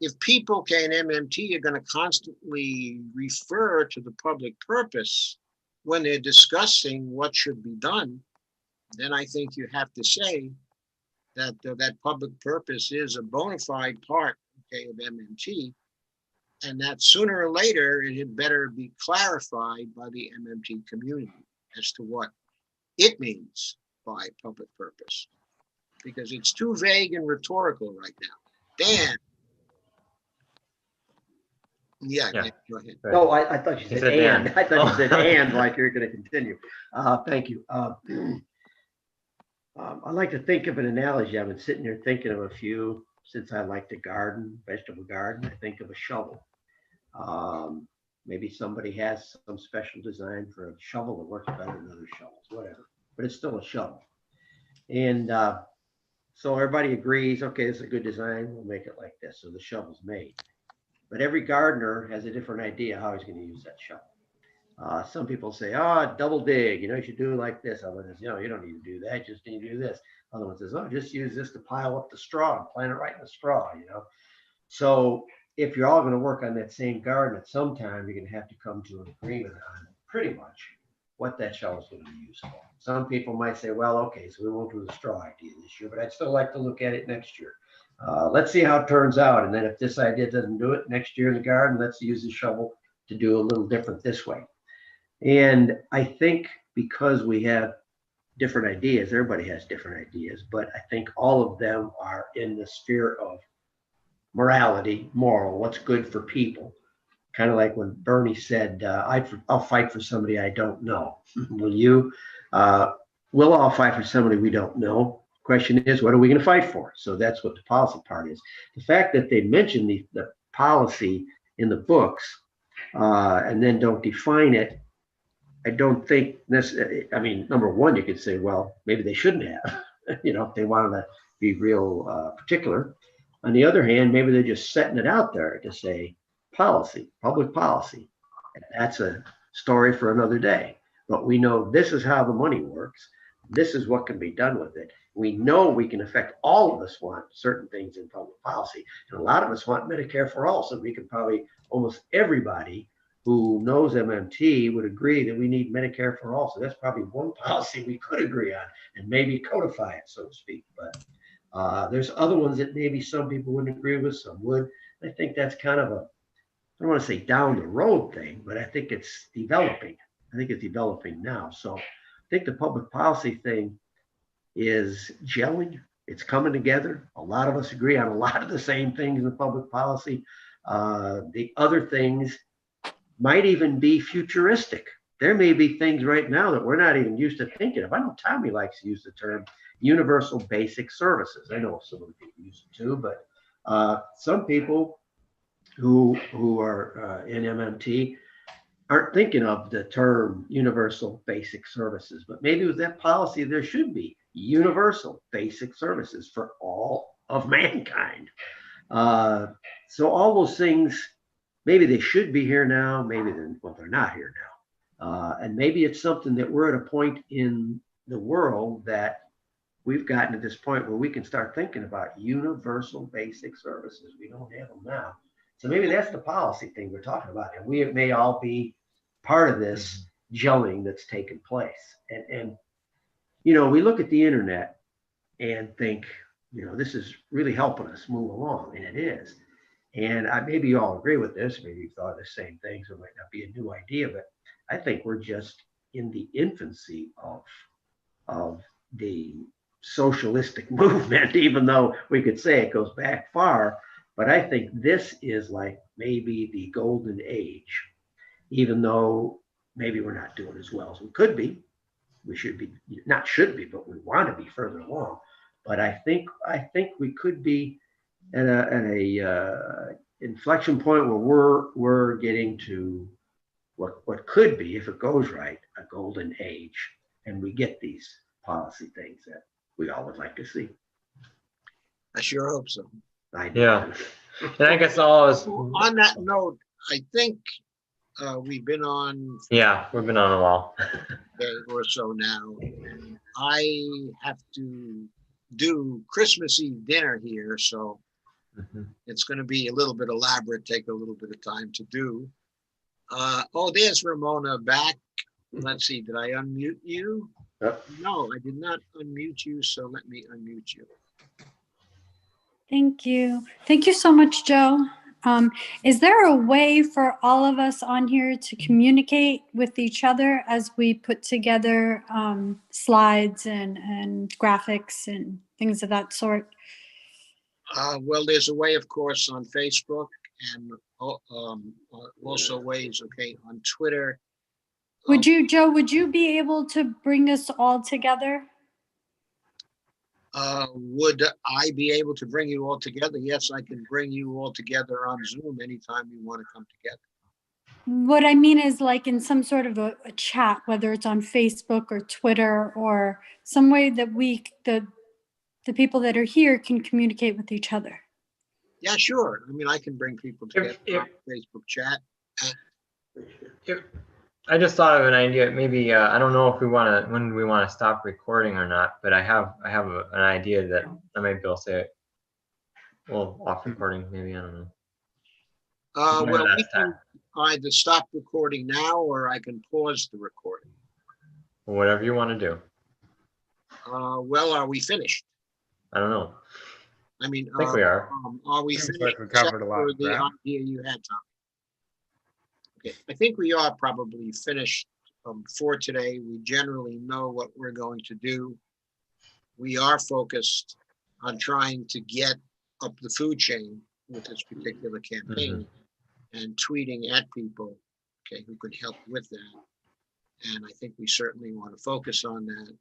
if people, okay, in MMT are going to constantly refer to the public purpose when they're discussing what should be done, then I think you have to say that that public purpose is a bona fide part, okay, of MMT, and that sooner or later it had better be clarified by the MMT community as to what it means by public purpose, because it's too vague and rhetorical right now. Dan. Yeah, go ahead.
No, I thought you said and. I thought you said and, like you're going to continue. Thank you. I like to think of an analogy. I've been sitting here thinking of a few since I like to garden, vegetable garden. I think of a shovel. Maybe somebody has some special design for a shovel that works better than other shovels, whatever, but it's still a shovel. And so everybody agrees, okay, this is a good design. We'll make it like this. So the shovel's made. But every gardener has a different idea how he's going to use that shovel. Some people say, double dig, you should do it like this. Other ones, you don't need to do that, just need to do this. Other one says, just use this to pile up the straw and plant it right in the straw, So if you're all going to work on that same garden at some time, you're going to have to come to an agreement on pretty much what that shovel is going to be used for. Some people might say, well, okay, so we won't do the straw idea this year, but I'd still like to look at it next year. Let's see how it turns out. And then if this idea doesn't do it next year in the garden, let's use the shovel to do a little different this way. And I think because we have different ideas, everybody has different ideas, but I think all of them are in the sphere of morality, moral, what's good for people. Kind of like when Bernie said, I'll fight for somebody I don't know. Will you? We'll all fight for somebody we don't know. Question is, what are we going to fight for? So that's what the policy part is. The fact that they mention the policy in the books and then don't define it, I don't think necessarily. I mean, number one, you could say, well, maybe they shouldn't have, if they wanted to be real particular. On the other hand, maybe they're just setting it out there to say policy, public policy. And that's a story for another day. But we know this is how the money works. This is what can be done with it. We know we can affect all of us want certain things in public policy. And a lot of us want Medicare for all. So we can probably, almost everybody who knows MMT would agree that we need Medicare for all. So that's probably one policy we could agree on and maybe codify it, so to speak. But there's other ones that maybe some people wouldn't agree with, some would. I think that's kind of I don't want to say down the road thing, but I think it's developing. I think it's developing now. So I think the public policy thing is gelling. It's coming together. A lot of us agree on a lot of the same things in public policy. The other things might even be futuristic. There may be things right now that we're not even used to thinking of. I know Tommy likes to use the term universal basic services. I know some of the people use it too, but some people who are in MMT aren't thinking of the term universal basic services, but maybe with that policy, there should be universal basic services for all of mankind. So all those things, maybe they should be here now, maybe they're not here now. And maybe it's something that we're at a point in the world that we've gotten to this point where we can start thinking about universal basic services. We don't have them now. So maybe that's the policy thing we're talking about. And we may all be part of this gelling that's taken place. And we look at the internet and think, this is really helping us move along, and it is. And maybe you all agree with this, maybe you thought of the same things, it might not be a new idea, but I think we're just in the infancy of the socialistic movement, even though we could say it goes back far. But I think this is like maybe the golden age, even though maybe we're not doing as well as we could be. We should be, not should be, but we want to be further along. But I think we could be at a inflection point where we're getting to what could be, if it goes right, a golden age, and we get these policy things that we all would like to see.
I sure hope so.
Yeah. And I guess all is
on that note, I think we've been on.
Yeah, we've been on a while.
Day or so now. I have to do Christmas Eve dinner here, so it's going to be a little bit elaborate, take a little bit of time to do. Oh, there's Ramona back. Let's see, did I unmute you?
Yep.
No, I did not unmute you, so let me unmute you.
Thank you. Thank you so much, Joe. Is there a way for all of us on here to communicate with each other as we put together slides and graphics and things of that sort?
Well, there's a way, of course, on Facebook and also ways, on Twitter.
Would you, Joe, would you be able to bring us all together?
Would I be able to bring you all together? Yes, I can bring you all together on Zoom anytime you want to come together.
What I mean is like in some sort of a chat, whether it's on Facebook or Twitter or some way that the people that are here can communicate with each other.
Yeah, sure. I mean, I can bring people together on Facebook chat.
I just thought of an idea. Maybe I don't know if when we want to stop recording or not, but I have an idea that I might be able to say it. Well, off recording, maybe, I don't know.
Well, we can either stop recording now or I can pause the recording.
Whatever you want to do.
Well, are we finished?
I don't know.
I mean,
I think we are.
Are we
Seems
finished?
like we covered a lot of
the
ground.
idea you had, Tom. Okay, I think we are probably finished for today. We generally know what we're going to do. We are focused on trying to get up the food chain with this particular campaign and tweeting at people, who could help with that. And I think we certainly want to focus on that.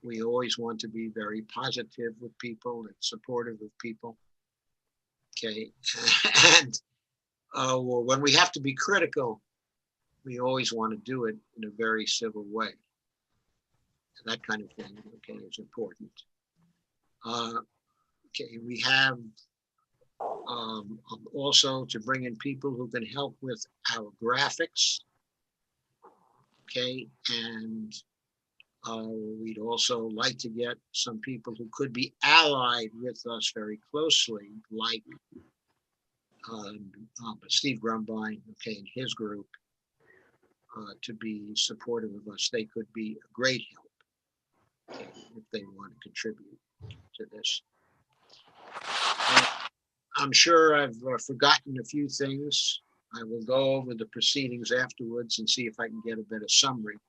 We always want to be very positive with people and supportive of people. And well, when we have to be critical, we always want to do it in a very civil way. So that kind of thing, is important. We have also to bring in people who can help with our graphics. And we'd also like to get some people who could be allied with us very closely, like Steve Grumbine, and his group, to be supportive of us. They could be a great help if they want to contribute to this. I'm sure I've forgotten a few things. I will go over the proceedings afterwards and see if I can get a better summary,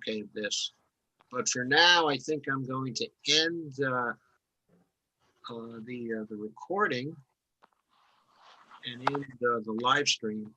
of this. But for now, I think I'm going to end the recording and end the live stream.